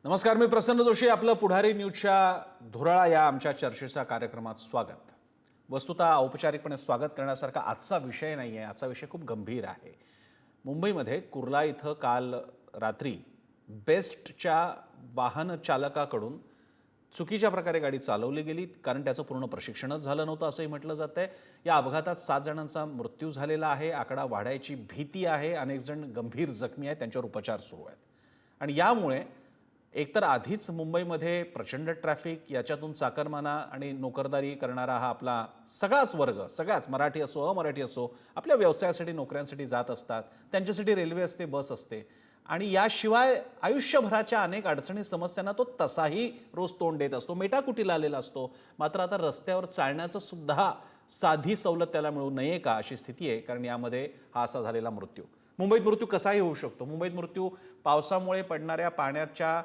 नमस्कार, मी प्रसन्न जोशी. आपलं पुढारी न्यूजच्या धुराळा या आमच्या चर्चेच्या कार्यक्रमात स्वागत. वस्तुतः औपचारिकपणे स्वागत करण्यासारखा आजचा विषय नाही आहे. आजचा विषय खूप गंभीर आहे. मुंबईमध्ये कुर्ला इथं काल रात्री बेस्टच्या वाहन चालकाकडून चुकीच्या प्रकारे गाडी चालवली गेली, कारण त्याचं पूर्ण प्रशिक्षणच झालं नव्हतं असंही म्हटलं जातंय. या अपघातात 7 जणांचा मृत्यू झालेला आहे. आकडा वाढायची भीती आहे. अनेक जण गंभीर जखमी आहेत, त्यांच्यावर उपचार सुरू आहेत. आणि यामुळे एकतर आधीच मुंबईमध्ये प्रचंड ट्रॅफिक, याच्यातून चाकरमाना आणि नोकरदारी करणारा हा आपला सगळाच वर्ग, सगळ्याच मराठी असो अमराठी असो, आपल्या व्यवसायासाठी नोकऱ्यांसाठी जात असतात. त्यांच्यासाठी रेल्वे असते, बस असते. आणि याशिवाय आयुष्यभराच्या अनेक अडचणी समस्यांना तो तसाही रोज तोंड देत असतो, मेटाकुटीला आलेला असतो. मात्र आता रस्त्यावर चालण्याचं सुद्धा साधी सवलत त्याला मिळू नये का, अशी स्थिती आहे. कारण यामध्ये हा असा झालेला मृत्यू, मुंबईत मृत्यू कसाही होऊ शकतो. मुंबईत मृत्यू पावसामुळे पडणाऱ्या पाण्याच्या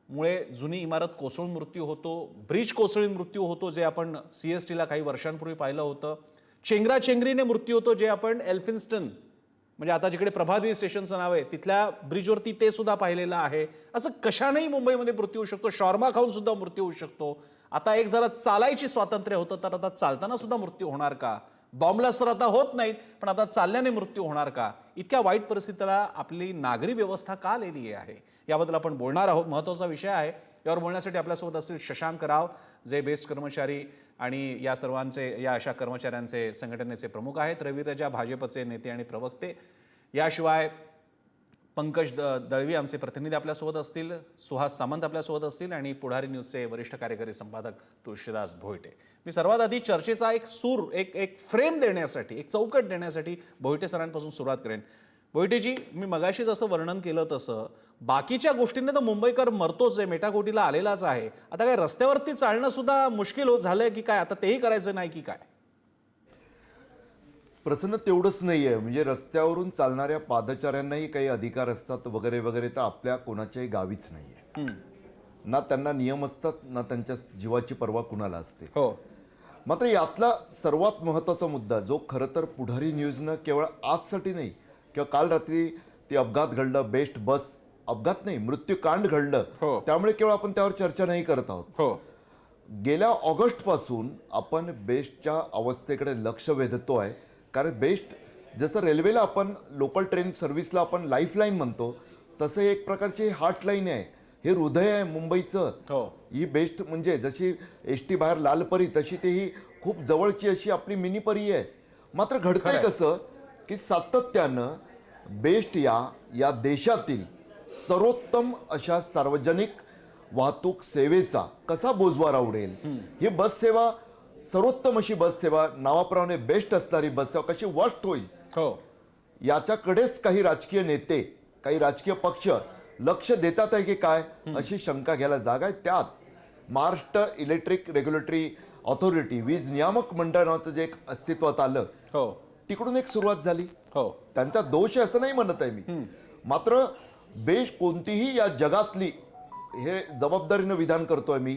मुळे जुनी इमारत कोसळून मृत्यू होतो, ब्रिज कोसळून मृत्यू होतो, जे आपण CSTला काही वर्षांपूर्वी पाहिलं होतं. चेंगराचेंगरीने मृत्यू होतो, जे आपण एल्फिन्स्टन, म्हणजे आता जिकडे प्रभादेवी स्टेशनचं नाव आहे, तिथल्या ब्रिजवरती ते सुद्धा पाहिलेलं आहे. असं कशानेही मुंबईमध्ये मृत्यू होऊ शकतो. शॉर्मा खाऊन सुद्धा मृत्यू होऊ शकतो. आता एक जरा चालायची स्वातंत्र्य होतं, तर आता चालताना सुद्धा मृत्यू होणार का? बॉम्बलास्ट तर आता होत नाहीत, पण आता चालल्याने मृत्यू होणार का? इतक्या वाईट परिस्थितीला आपली नागरी व्यवस्था का आलेली आहे, याबद्दल आपण बोलणार आहोत. महत्त्वाचा विषय आहे. यावर बोलण्यासाठी आपल्यासोबत असतील शशांक राव, जे बेस्ट कर्मचारी आणि या सर्वांचे, या अशा कर्मचाऱ्यांचे संघटनेचे प्रमुख आहेत. रवी राजा, भाजपचे नेते आणि प्रवक्ते. याशिवाय पंकज दळवी, आमचे प्रतिनिधी आपल्यासोबत असतील. सुहास सामंत आपल्यासोबत असतील. आणि पुढारी न्यूजचे वरिष्ठ कार्यकारी संपादक तुळशीदास भोईटे. मी सर्वात आधी चर्चेचा एक सूर, एक फ्रेम देण्यासाठी, एक चौकट देण्यासाठी भोईटे सरांपासून सुरुवात करेन. भोईटेजी, मी मगाशी जसं वर्णन केलं तसं बाकीच्या गोष्टींनी तर मुंबईकर मरतोच आहे, मेटाकोटीला आलेलाच आहे. आता काय रस्त्यावरती चालणं सुद्धा मुश्किल झालंय की काय? आता तेही करायचं नाही की काय? प्रसन्न, तेवढंच नाही आहे. म्हणजे रस्त्यावरून चालणाऱ्या पादचाऱ्यांनाही काही अधिकार असतात वगैरे वगैरे, तर आपल्या कोणाच्याही गावीच नाही आहे. ना त्यांना नियम असतात, ना त्यांच्या जीवाची पर्वा कुणाला असते. हो. मात्र यातला सर्वात महत्त्वाचा मुद्दा, जो खरं तर पुढारी न्यूजनं केवळ आजसाठी नाही, किंवा काल रात्री ते अपघात घडलं, बेस्ट बस अपघात नाही, मृत्यूकांड घडलं, त्यामुळे केवळ आपण त्यावर चर्चा नाही करत आहोत. हो. गेल्या ऑगस्टपासून आपण बेस्टच्या अवस्थेकडे लक्ष वेधतोय. कारण बेस्ट, जसं रेल्वेला आपण लोकल ट्रेन सर्व्हिसला आपण लाईफलाईन म्हणतो, तसं एक प्रकारची हार्टलाईन आहे. हे हृदय आहे मुंबईचं. ही बेस्ट म्हणजे जशी ST बाहेर लालपरी, तशी ते ही खूप जवळची अशी आपली मिनी परी आहे. मात्र घडतंय कसं की सातत्यानं बेस्ट या देशातील सर्वोत्तम अशा सार्वजनिक वाहतूक सेवेचा कसा बोजवारा उडेल, ही बस सेवा, सर्वोत्तम अशी बस सेवा, नावाप्रमाणे बेस्ट असणारी बस सेवा कशी वर्स्ट होईल, याच्याकडेच काही राजकीय नेते, काही राजकीय पक्ष लक्ष देतात आहे की काय, अशी शंका घ्यायला जागा आहे. त्यात महाराष्ट्र इलेक्ट्रिक रेग्युलेटरी ऑथॉरिटी, वीज नियामक मंडळ नावाचं जे एक अस्तित्वात आलं, तिकडून एक सुरुवात झाली. त्यांचा दोष आहे असं नाही म्हणत आहे मी. मात्र बेस्ट कोणतीही या जगातली, हे जबाबदारीनं विधान करतोय मी,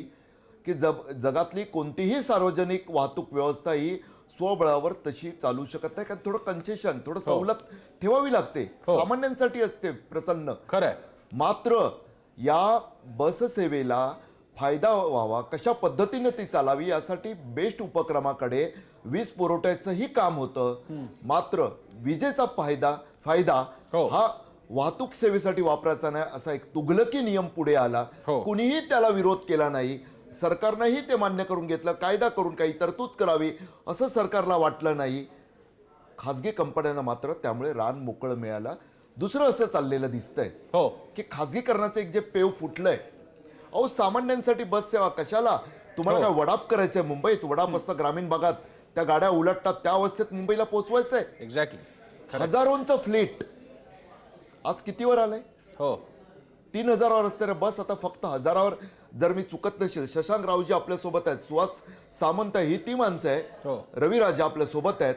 की जगातली कोणतीही सार्वजनिक वाहतूक व्यवस्था ही स्वबळावर तशी चालू शकत नाही. कारण थोडं कन्सेशन, थोडं सवलत ठेवावी लागते, सामान्यांसाठी असते. प्रसन्न, खरंय. मात्र या बस सेवेला फायदा व्हावा, कशा पद्धतीने ती चालावी, यासाठी बेस्ट उपक्रमाकडे वीज पुरवठ्याचंही काम होतं. मात्र विजेचा फायदा हा वाहतूक सेवेसाठी वापरायचा नाही, असा एक तुघलकी नियम पुढे आला. कुणीही त्याला विरोध केला नाही. सरकारनंही ते मान्य करून घेतलं. कायदा करून काही तरतूद करावी असं सरकारला वाटलं नाही. खाजगी कंपन्यांना मात्र त्यामुळे रान मोकळं मिळालं. दुसरं असं चाललेलं दिसतंय की खाजगीकरणाचं एक जे पेव फुटलंय. अहो, सामान्यांसाठी बस सेवा कशाला? तुम्हाला काय वडाप करायचंय मुंबईत? वडाप असतं ग्रामीण भागात, त्या गाड्या उलटतात, त्या अवस्थेत मुंबईला पोहोचवायचंय. एक्झॅक्टली. हजारोंचं फ्लीट आज कितीवर आलंय? 3000वर असणाऱ्या बस आता फक्त 1000वर, जर मी चुकत नसेल. शशांक रावजी आपल्या सोबत आहेत, सुहास सामंत आहे, ही ती माणसं आहे. रवी राजा आपल्या सोबत आहेत.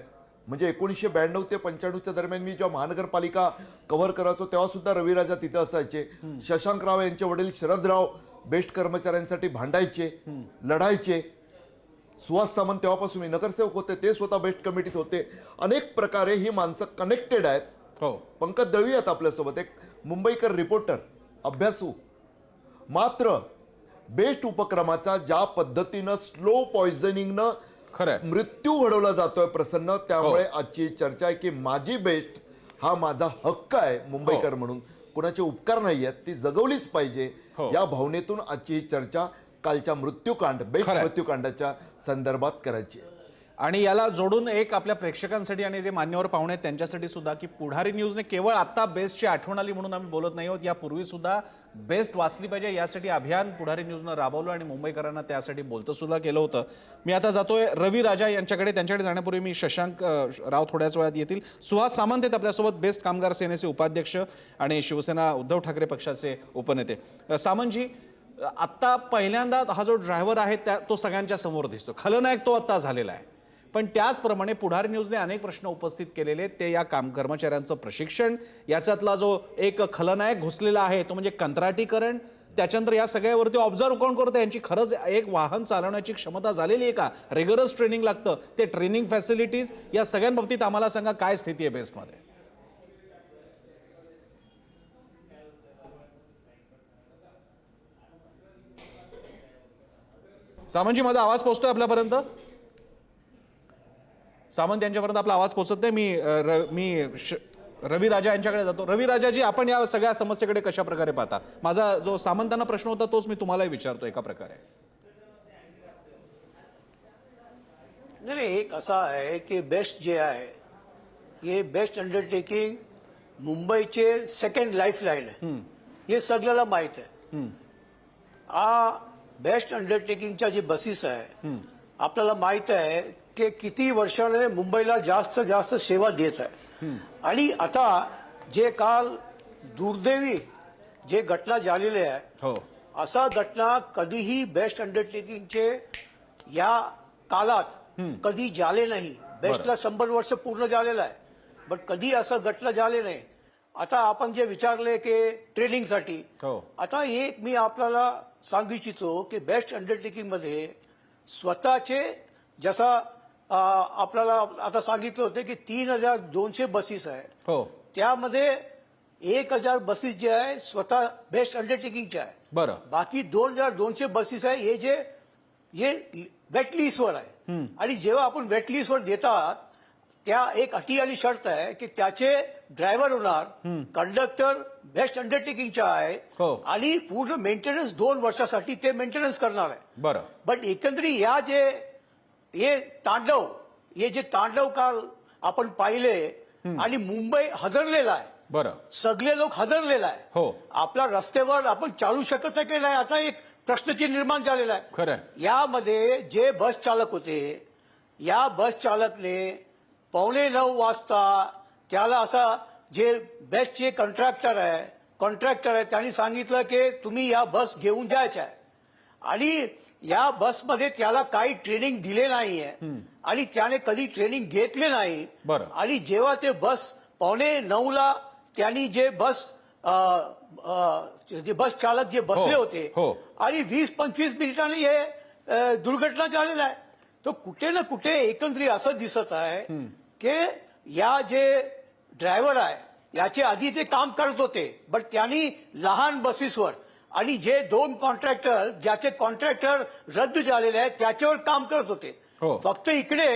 म्हणजे 1992 ते 95च्या दरम्यान मी जेव्हा महानगरपालिका कव्हर करायचो, तेव्हा सुद्धा रवी राजा तिथे असायचे. शशांक राव यांचे वडील शरदराव बेस्ट कर्मचाऱ्यांसाठी भांडायचे, लढायचे. सुहास सामंत तेव्हापासून मी नगरसेवक होते, ते स्वतः बेस्ट कमिटीत होते. अनेक प्रकारे ही माणसं कनेक्टेड आहेत. पंकज दळवी आहेत आपल्यासोबत, एक मुंबईकर रिपोर्टर, अभ्यासू. मात्र बेस्ट उपक्रमाचा ज्या पद्धतीनं स्लो पॉइझनिंगनं खरंय. मृत्यू घडवला जातोय प्रसन्न, त्यामुळे आजची चर्चा आहे की माझी बेस्ट हा माझा हक्क आहे मुंबईकर म्हणून, कुणाचे उपकार नाही आहेत, ती जगवलीच पाहिजे. या भावनेतून आजची ही चर्चा कालच्या मृत्यूकांड बेस्ट खरंय. मृत्यूकांडाच्या संदर्भात करायची आहे. आणि याला जोडून एक आपल्या प्रेक्षकांसाठी आणि जे मान्यवर पाहुणे आहेत त्यांच्यासाठी सुद्धा की पुढारी न्यूजने केवळ आता बेस्टची आठवण आली म्हणून आम्ही बोलत नाही आहोत, यापूर्वी सुद्धा बेस्ट वाचली पाहिजे यासाठी अभियान पुढारी न्यूजनं राबवलं आणि मुंबईकरांना त्यासाठी बोलतं सुद्धा केलं होतं. मी आता जातोय रवी राजा यांच्याकडे. त्यांच्याकडे जाण्यापूर्वी मी शशांक राव थोड्याच वेळात येतील. सुहास सामंत आहेत आपल्यासोबत, बेस्ट कामगार सेनेचे उपाध्यक्ष आणि शिवसेना उद्धव ठाकरे पक्षाचे उपनेते. सामंतजी, आत्ता पहिल्यांदा हा जो ड्रायव्हर आहे तो सगळ्यांच्या समोर दिसतो, खलनायक तो आत्ता झालेला आहे. पण त्याचप्रमाणे पुढारी न्यूजने अनेक प्रश्न उपस्थित केलेले, ते या कर्मचाऱ्यांचं प्रशिक्षण, याच्यातला जो एक खलनायक घुसलेला आहे तो म्हणजे कंत्राटीकरण, त्याच्यानंतर या सगळ्यावरती ऑब्झर्व्ह कोण करतं, यांची खरंच एक वाहन चालवण्याची क्षमता झालेली आहे का, रेग्युलर ट्रेनिंग लागतं, ते ट्रेनिंग फॅसिलिटीज, या सगळ्यांबाबतीत आम्हाला सांगा काय स्थिती आहे बेस्टमध्ये. सामंतजी, माझा आवाज पोहोचतोय आपल्यापर्यंत? सामंत यांच्यापर्यंत आपला आवाज पोहोचत नाही. मी रवी राजा यांच्याकडे जातो. रवी राजाजी, आपण या सगळ्या समस्येकडे कशा प्रकारे पाहता? माझा जो सामंतांना प्रश्न होता तोच मी तुम्हालाही विचारतो एका प्रकारे. नाही, एक असा आहे की बेस्ट जे आहे हे बेस्ट अंडरटेकिंग मुंबईचे सेकंड लाईफलाईन आहे, हे सगळ्याला माहीत आहे. हा बेस्ट अंडरटेकिंगच्या जी बसेस आहे आपल्याला माहित आहे की किती वर्षाने मुंबईला जास्त जास्त सेवा देत आहे. आणि आता जे काल दुर्दैवी जे घटना झालेली आहे, हो, असा घटना कधीही बेस्ट अंडरटेकिंगचे या काळात कधी झाले नाही. बेस्टला 100 वर्ष पूर्ण झालेलं आहे, बट कधी असं घटना झाले नाही. आता आपण जे विचारले की ट्रेनिंगसाठी, हो, आता एक मी आपल्याला सांगू इच्छितो की बेस्ट अंडरटेकिंग मध्ये स्वतःचे जसा आपल्याला आता सांगितलं होतं की 3200 बसेस आहे, हो, त्यामध्ये 1000 बसेस जे आहे स्वतः बेस्ट अंडरटेकिंगच्या आहे. बरं, बाकी 2200 बसेस आहे हे वेट लिस्टवर आहे. आणि जेव्हा आपण वेट लिस्टवर देतात त्या एक अटी आणि शर्त आहे की त्याचे ड्रायव्हर होणार, कंडक्टर बेस्ट अंडरटेकिंगच्या आहे, हो, आणि पूर्ण मेंटेनन्स 2 वर्षासाठी ते मेंटेनन्स करणार आहे. बरं, बट एकंदरीत हे जे तांडव काल आपण पाहिले आणि मुंबई हदरलेला आहे, बरं, सगळे लोक हदरलेला आहे. हो, आपला रस्त्यावर आपण चालू शकत आहे की नाही, आता एक प्रश्नचिन्ह निर्माण झालेला आहे. खरं, यामध्ये जे बस चालक होते, या बस चालकने 8:45 वाजता त्याला असा जे बेस्टचे कॉन्ट्रॅक्टर आहे त्यांनी सांगितलं की तुम्ही या बस घेऊन जायच्या आहे, आणि या बसमध्ये त्याला काही ट्रेनिंग दिले नाहीये आणि त्याने कधी ट्रेनिंग घेतले नाही. बरं, आणि जेव्हा ते बस 8:45ला त्यांनी जे बस चालक जे बसले हो, होते, हो, आणि 20-25 मिनिटांनी हे दुर्घटना झालेला आहे. तो कुठे ना कुठे एकंदरीत असं दिसत आहे की या जे ड्रायव्हर आहे याचे आधी ते काम करत होते, बट त्यांनी लहान बसेसवर आणि जे 2 कॉन्ट्रॅक्टर ज्याचे कॉन्ट्रॅक्टर रद्द झालेले आहेत त्याच्यावर काम करत होते. हो, फक्त इकडे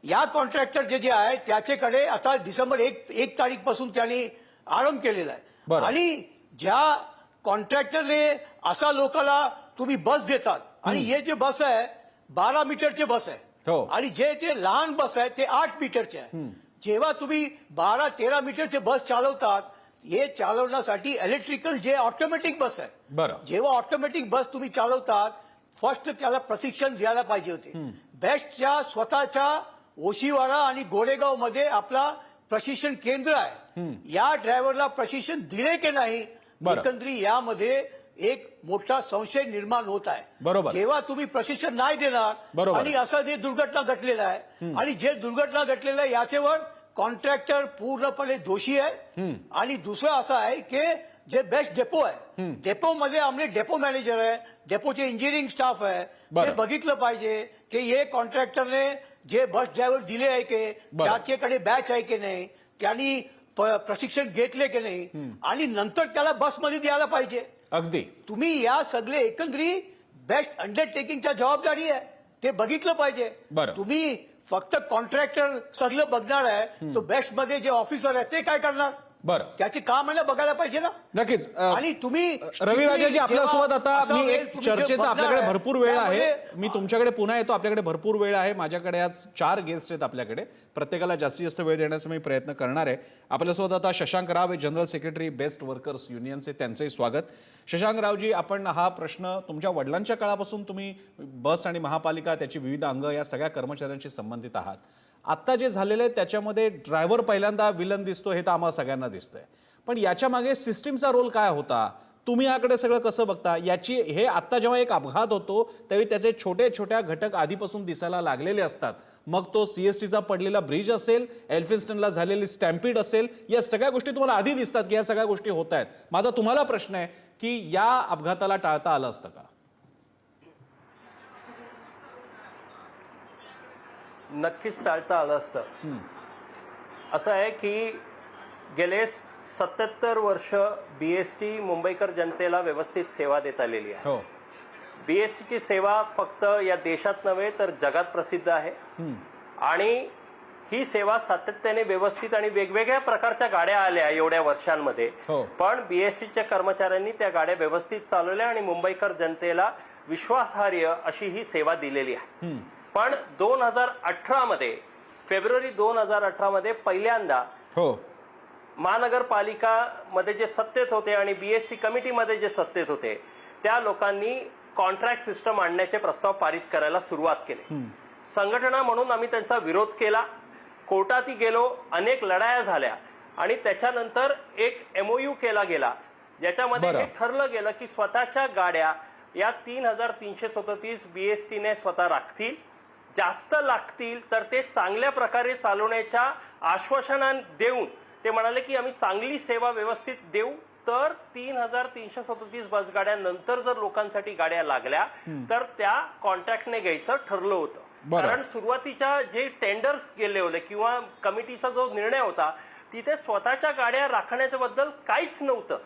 या कॉन्ट्रॅक्टर जे आहे त्याच्याकडे आता डिसेंबर 1 तारीखपासून त्यांनी आरंभ केलेला आहे. बरं, आणि ज्या कॉन्ट्रॅक्टरने असा लोकांना तुम्ही बस देतात, आणि हे जे बस आहे 12 मीटरचे बस आहे, हो, आणि जे लहान बस आहे ते 8 मीटरचे आहे. जेव्हा तुम्ही 12-13 मीटरचे बस चालवतात, हे चालवण्यासाठी इलेक्ट्रिकल जे ऑटोमॅटिक बस आहे, बरं, जेव्हा ऑटोमॅटिक बस तुम्ही चालवतात फर्स्ट त्याला प्रशिक्षण द्यायला पाहिजे होते. बेस्टच्या स्वतःच्या ओशिवाडा आणि गोरेगाव मध्ये आपला प्रशिक्षण केंद्र आहे. या ड्रायव्हरला प्रशिक्षण दिले की नाही, बरं, एकंदरीत यामध्ये एक मोठा संशय निर्माण होत आहे. बरोबर, जेव्हा तुम्ही प्रशिक्षण नाही देणार, बरोबर, आणि असं जे दुर्घटना घडलेला आहे, आणि जे दुर्घटना घडलेलं आहे याच्यावर कॉन्ट्रॅक्टर पूर्णपणे दोषी आहे. आणि दुसरं असं आहे की जे बेस्ट डेपो आहे, डेपोमध्ये आमचे डेपो मॅनेजर आहे, डेपोचे इंजिनिअरिंग स्टाफ आहे, ते बघितलं पाहिजे की हे कॉन्ट्रॅक्टरने जे बस ड्रायव्हर दिले आहे की त्याच्याकडे बॅच आहे की नाही, त्यांनी प्रशिक्षण घेतले की नाही आणि नंतर त्याला बसमध्ये द्यायला पाहिजे. अगदी तुम्ही या सगळे एकंदरीत बेस्ट अंडरटेकिंगच्या जबाबदारी आहे ते बघितलं पाहिजे. बरं. तुम्ही फक्त कॉन्ट्रॅक्टर सगळं बघणार आहे तो बेस्ट मध्ये जे ऑफिसर आहे ते काय करणार? बरं. त्याची काम आहे ना बघायला पाहिजे ना. नक्कीच आणि तुम्ही रवी राजाजी आपल्यासोबत आता असा मी वेळ एक तुम्ही जे चर्चेचा बघणार आपल्याकडे आहे, भरपूर वेळ आहे. त्यामध्ये- मी तुमच्याकडे पुन्हा येतो. आपल्याकडे भरपूर वेळ आहे. माझ्याकडे आज 4 गेस्ट आहेत आपल्याकडे. प्रत्येकाला जास्तीत जास्त वेळ देण्याचा मी प्रयत्न करणार आहे. आपल्यासोबत आता शशांक राव हे जनरल सेक्रेटरी बेस्ट वर्कर्स युनियनचे, त्यांचंही स्वागत. शशांक रावजी, आपण हा प्रश्न तुमच्या वडिलांच्या काळापासून तुम्ही बस आणि महापालिका त्याची विविध अंग या सगळ्या कर्मचाऱ्यांशी संबंधित आहात. आत्ता जे झालेलं आहे त्याच्यामध्ये ड्रायव्हर पहिल्यांदा विलन दिसतो हे तर आम्हाला सगळ्यांना दिसतंय, पण याच्या मागे सिस्टीमचा रोल काय होता? तुम्ही याकडे सगळं कसं बघता? याची हे आत्ता जेव्हा एक अपघात होतो त्यावेळी त्याचे छोटे छोट्या घटक आधीपासून दिसायला लागलेले असतात. मग तो सीएसटीचा पडलेला ब्रिज असेल, एल्फिन्स्टनला झालेली स्टॅम्पीड असेल, या सगळ्या गोष्टी तुम्हाला आधी दिसतात की या सगळ्या गोष्टी होत आहेत. माझा तुम्हाला प्रश्न आहे की या अपघाताला टाळता आलं असतं का? नक्कीच टाळता आलं असतं. असं आहे की गेले 77 वर्ष बीएसटी मुंबईकर जनतेला व्यवस्थित सेवा देत आलेली आहे. हो. बीएसटीची सेवा फक्त या देशात नव्हे तर जगात प्रसिद्ध आहे. आणि ही सेवा सातत्याने व्यवस्थित आणि वेगवेगळ्या प्रकारच्या गाड्या आल्या एवढ्या वर्षांमध्ये. हो. पण बीएसटीच्या कर्मचाऱ्यांनी त्या गाड्या व्यवस्थित चालवल्या आणि मुंबईकर जनतेला विश्वासार्ह अशी ही सेवा दिलेली आहे. पण 2018 मध्ये, फेब्रुवारी 2018 मध्ये पहिल्यांदा हो. महानगरपालिका मध्ये जे सत्तेत होते आणि बीएसटी कमिटीमध्ये जे सत्तेत होते त्या लोकांनी कॉन्ट्रॅक्ट सिस्टम आणण्याचे प्रस्ताव पारित करायला सुरुवात केली. संघटना म्हणून आम्ही त्यांचा विरोध केला, कोर्टातही गेलो, अनेक लढाया झाल्या आणि त्याच्यानंतर एक MOU केला गेला ज्याच्यामध्ये हे ठरलं गेलं की स्वतःच्या गाड्या या 3337 बीएसटीने स्वतः राखतील. जास्त लागतील तर ते चांगल्या प्रकारे चालवण्याच्या आश्वासना देऊन ते म्हणाले की आम्ही चांगली सेवा व्यवस्थित देऊ. तर 3337 बसगाड्यानंतर जर लोकांसाठी गाड्या लागल्या तर त्या कॉन्ट्रॅक्टने घ्यायचं ठरलं होतं. कारण सुरुवातीच्या जे टेंडर्स गेले होते किंवा कमिटीचा जो निर्णय होता तिथे स्वतःच्या गाड्या राखण्याच्या बद्दल काहीच नव्हतं.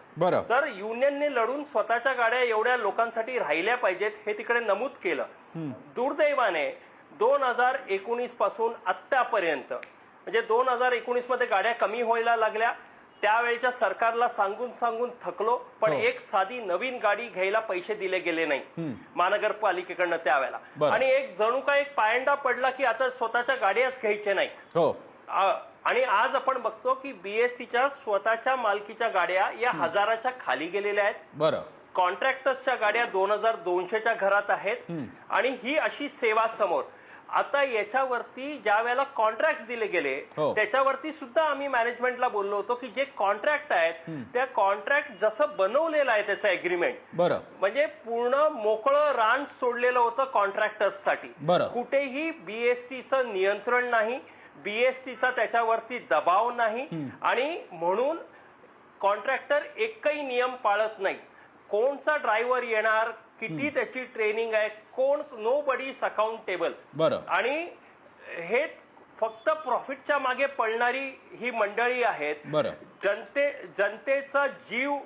तर युनियनने लढून स्वतःच्या गाड्या एवढ्या लोकांसाठी राहिल्या पाहिजेत हे तिकडे नमूद केलं. दुर्दैवाने 2019 पासून आतापर्यंत म्हणजे 2019 मध्ये गाड्या कमी व्हायला लागल्या. त्यावेळेच्या सरकारला सांगून सांगून थकलो, पण एक साधी नवीन गाडी घ्यायला पैसे दिले गेले नाही महानगरपालिकेकडनं त्यावेळेला. आणि एक जणू काय एक पायंडा पडला की आता स्वतःच्या गाड्याच घ्यायच्या नाहीत. आणि आज आपण बघतो की बीएसटीच्या स्वतःच्या मालकीच्या गाड्या या हजाराच्या खाली गेलेल्या आहेत. कॉन्ट्रॅक्टर्सच्या गाड्या 2200च्या घरात आहेत. आणि ही अशी सेवा समोर आता याच्यावरती ज्या वेळेला कॉन्ट्रॅक्ट दिले गेले त्याच्यावरती सुद्धा आम्ही मॅनेजमेंटला बोललो होतो की जे कॉन्ट्रॅक्ट आहेत त्या कॉन्ट्रॅक्ट जसं बनवलेलं आहे त्याचं एग्रीमेंट म्हणजे पूर्ण मोकळं रान सोडलेलं होतं कॉन्ट्रॅक्टर्ससाठी. कुठेही बीएसटीचं नियंत्रण नाही, बीएसटीचा त्याच्यावरती दबाव नाही आणि म्हणून कॉन्ट्रॅक्टर एकही नियम पाळत नाही. कोणचा ड्रायव्हर येणार, किती त्याची ट्रेनिंग आहे, कोण, नो बडी इज अकाउंटेबल. आणि हे फक्त प्रॉफिटच्या मागे पळणारी ही मंडळी आहेत. जनतेचा जीव,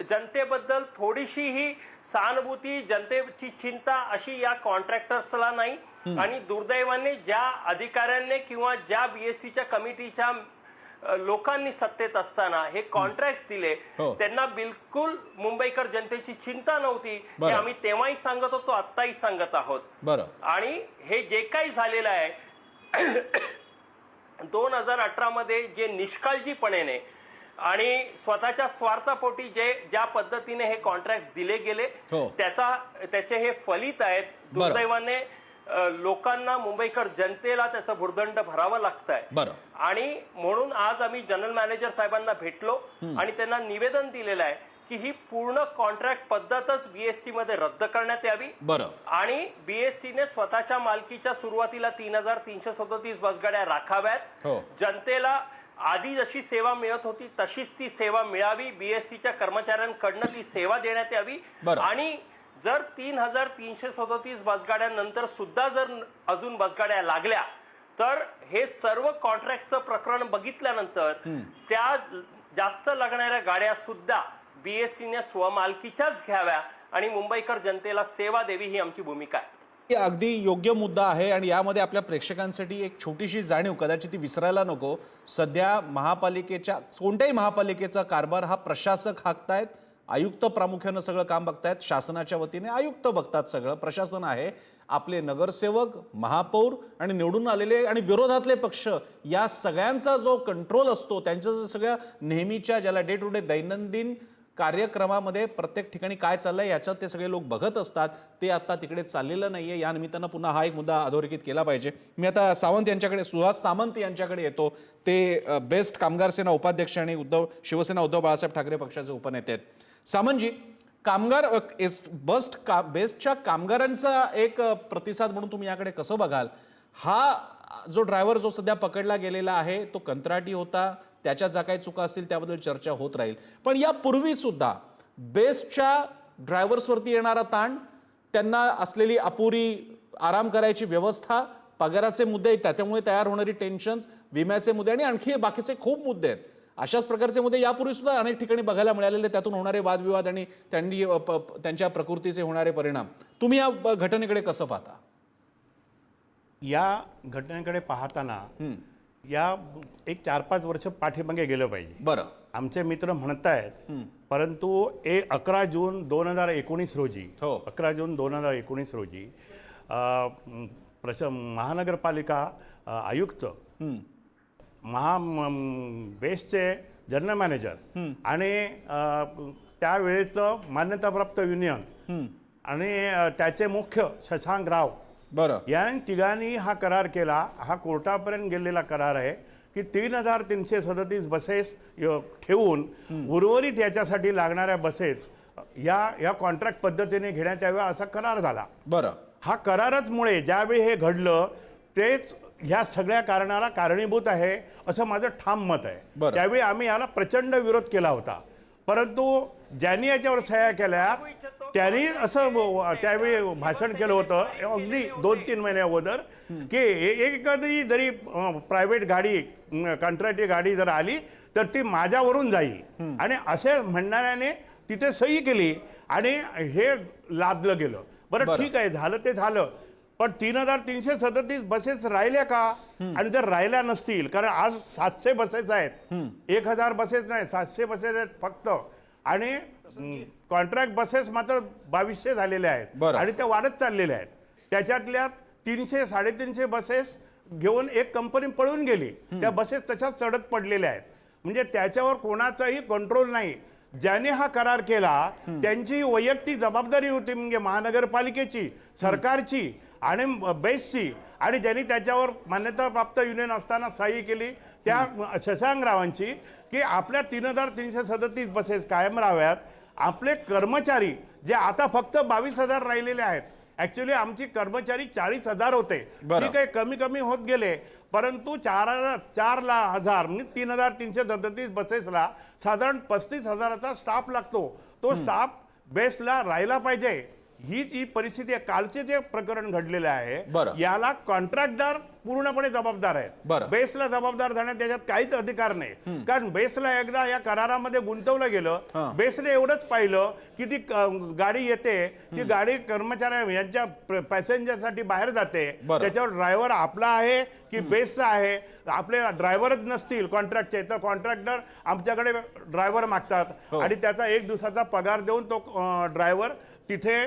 जनतेबद्दल थोडीशी ही सहानुभूती, जनतेची चिंता अशी या कॉन्ट्रॅक्टर्सला नाही. आणि दुर्दैवाने ज्या अधिकाऱ्यांनी किंवा ज्या बीएसटीच्या कमिटीच्या लोकांनी सत्तेत असताना हे कॉन्ट्रॅक्ट दिले त्यांना बिलकुल मुंबईकर जनतेची चिंता नव्हती. हे आम्ही तेव्हाही सांगत होतो, आत्ताही सांगत आहोत. आणि हे जे काही झालेलं आहे 2018 मध्ये जे निष्काळजीपणे आणि स्वतःच्या स्वार्थापोटी ज्या पद्धतीने हे कॉन्ट्रॅक्ट दिले गेले त्याचे हे फलित आहेत. दुर्दैवाने लोकांना, मुंबईकर जनतेला त्याचं भुर्दंड भरावं लागतंय. आणि म्हणून आज आम्ही जनरल मॅनेजर साहेबांना भेटलो आणि त्यांना निवेदन दिलेलं आहे की ही पूर्ण कॉन्ट्रॅक्ट पद्धतच बीएसटी मध्ये रद्द करण्यात यावी. आणि बीएसटीने स्वतःच्या मालकीच्या सुरुवातीला 3337 बसगाड्या राखाव्यात. जनतेला आधी जशी सेवा मिळत होती तशीच ती सेवा मिळावी. बीएसटीच्या कर्मचाऱ्यांकडनं ती सेवा देण्यात यावी. आणि जर 3337 बसगाड्यानंतर सुद्धा जर अजून बसगाड्या लागल्या तर हे सर्व कॉन्ट्रॅक्टचं प्रकरण बघितल्यानंतर त्या जास्त लागणाऱ्या गाड्या सुद्धा बीएसटीने स्वमालकीच्याच घ्याव्या आणि मुंबईकर जनतेला सेवा देवी ही आमची भूमिका आहे. हे अगदी योग्य मुद्दा आहे आणि यामध्ये आपल्या प्रेक्षकांसाठी एक छोटीशी जाणीव, कदाचित ती विसरायला नको. सध्या महापालिकेच्या कोणत्याही महापालिकेचा कारभार हा प्रशासक हाकतायत, आयुक्त प्रामुख्यानं सगळं काम बघतायत. शासनाच्या वतीने आयुक्त बघतात, सगळं प्रशासन आहे. आपले नगरसेवक, महापौर आणि निवडून आलेले आणि विरोधातले पक्ष या सगळ्यांचा जो कंट्रोल असतो, त्यांच्या जो सगळ्या नेहमीच्या ज्याला डे टू डे दैनंदिन कार्यक्रमामध्ये प्रत्येक ठिकाणी काय चाललंय याच्यात ते सगळे लोक बघत असतात. ते आता तिकडे चाललेलं नाहीये. या निमित्तानं पुन्हा हा एक मुद्दा अधोरेखित केला पाहिजे. मी आता सावंत यांच्याकडे, सुहास सामंत यांच्याकडे येतो. ते बेस्ट कामगार सेना उपाध्यक्ष आणि शिवसेना उद्धव बाळासाहेब ठाकरे पक्षाचे उपनेते आहेत. सामंतजी, कामगार बेस्टच्या कामगारांचा एक प्रतिसाद म्हणून तुम्ही याकडे कसं बघाल? हा जो ड्रायव्हर जो सध्या पकडला गेलेला आहे तो कंत्राटी होता, त्याच्या ज्या काही चुका असतील त्याबद्दल चर्चा होत राहील, पण यापूर्वी सुद्धा बेस्टच्या ड्रायव्हर्सवरती येणारा ताण, त्यांना असलेली अपुरी आराम करायची व्यवस्था, पगाराचे मुद्दे, त्याच्यामुळे तयार होणारी टेन्शन्स, विम्याचे मुद्दे आणि आणखी बाकीचे खूप मुद्दे आहेत. अशाच प्रकारचे मुद्दे यापूर्वी सुद्धा अनेक ठिकाणी बघायला मिळालेले, त्यातून होणारे वादविवाद आणि त्यांच्या प्रकृतीचे होणारे परिणाम. तुम्ही या घटनेकडे कसं पाहता? या घटनेकडे पाहताना या एक 4-5 वर्ष पाठीमागे गेलं पाहिजे. बरं. आमचे मित्र म्हणतायत, परंतु 11 जून 2019 रोजी, हो. 11 जून 2019 रोजी महानगरपालिका आयुक्त, बेस्टचे जनरल मॅनेजर आणि त्यावेळेचं मान्यताप्राप्त युनियन आणि त्याचे मुख्य शशांक राव, बरं, या तिघांनी हा करार केला. हा कोर्टापर्यंत गेलेला करार आहे की 3,337 बसेस ठेवून उर्वरित याच्यासाठी लागणाऱ्या बसेस या कॉन्ट्रॅक्ट पद्धतीने घेण्यात याव्या असा करार झाला. बरं. हा करारच मुळे ज्यावेळी हे घडलं तेच ह्या सगळ्या कारणाला कारणीभूत आहे असं माझं ठाम मत आहे. बरं. त्यावेळी आम्ही याला प्रचंड विरोध केला होता, परंतु ज्यांनी याच्यावर सह्या केल्या त्यांनी असं त्यावेळी भाषण केलं होतं अगदी 2-3 महिन्या अगोदर की एखादी जरी प्रायव्हेट गाडी, कंत्राटी गाडी जर आली तर ती माझ्यावरून जाईल आणि असे म्हणणाऱ्याने तिथे सही केली आणि हे लादलं गेलं. बरं, ठीक आहे, झालं ते झालं, पण 3,337 बसेस राहिल्या का? आणि जर राहिल्या नसतील, कारण आज 700 बसेस आहेत, 1,000 बसेस नाही, 700 बसेस आहेत फक्त, आणि कॉन्ट्रॅक्ट बसेस मात्र 2200 झालेल्या आहेत आणि त्या वाढत चाललेल्या आहेत. त्याच्यातल्या 300-350 बसेस घेऊन एक कंपनी पळून गेली. त्या बसेस तशाच चढत पडलेल्या आहेत. म्हणजे त्याच्यावर कोणाचाही कंट्रोल नाही. ज्याने हा करार केला त्यांची वैयक्तिक जबाबदारी होती, म्हणजे महानगरपालिकेची, सरकारची आणि बेस्टची, आणि ज्यांनी त्याच्यावर मान्यताप्राप्त युनियन असताना सही केली त्या शशांक रावांची, की आपल्या 3,337 बसेस कायम राहाव्यात. आपले कर्मचारी जे आता फक्त 22,000 राहिलेले आहेत, ऍक्च्युली आमची कर्मचारी 40,000 होते, ठीक आहे, कमी कमी होत गेले, परंतु 4,000 म्हणजे 3,337 बसेसला साधारण 35,000चा स्टाफ लागतो. तो स्टाफ बेस्टला राहिला पाहिजे. ही परिस्थिती आहे. कालचे जे प्रकरण घडलेले आहे याला कॉन्ट्रॅक्टदार पूर्णपणे जबाबदार आहेत. बेस्टला जबाबदार धरण्यात त्याच्यात काहीच अधिकार नाही, कारण बेस्टला एकदा या करारामध्ये गुंतवलं गेलं. बेस्टने एवढंच पाहिलं की ती गाडी येते, ती गाडी कर्मचाऱ्या यांच्या पॅसेंजरसाठी बाहेर जाते, त्याच्यावर ड्रायव्हर आपला आहे की बेस्टचा आहे. आपले ड्रायव्हरच नसतील कॉन्ट्रॅक्टचे तर कॉन्ट्रॅक्टर आमच्याकडे ड्रायव्हर मागतात आणि त्याचा 1 दिवसाचा पगार देऊन तो ड्रायव्हर तिथे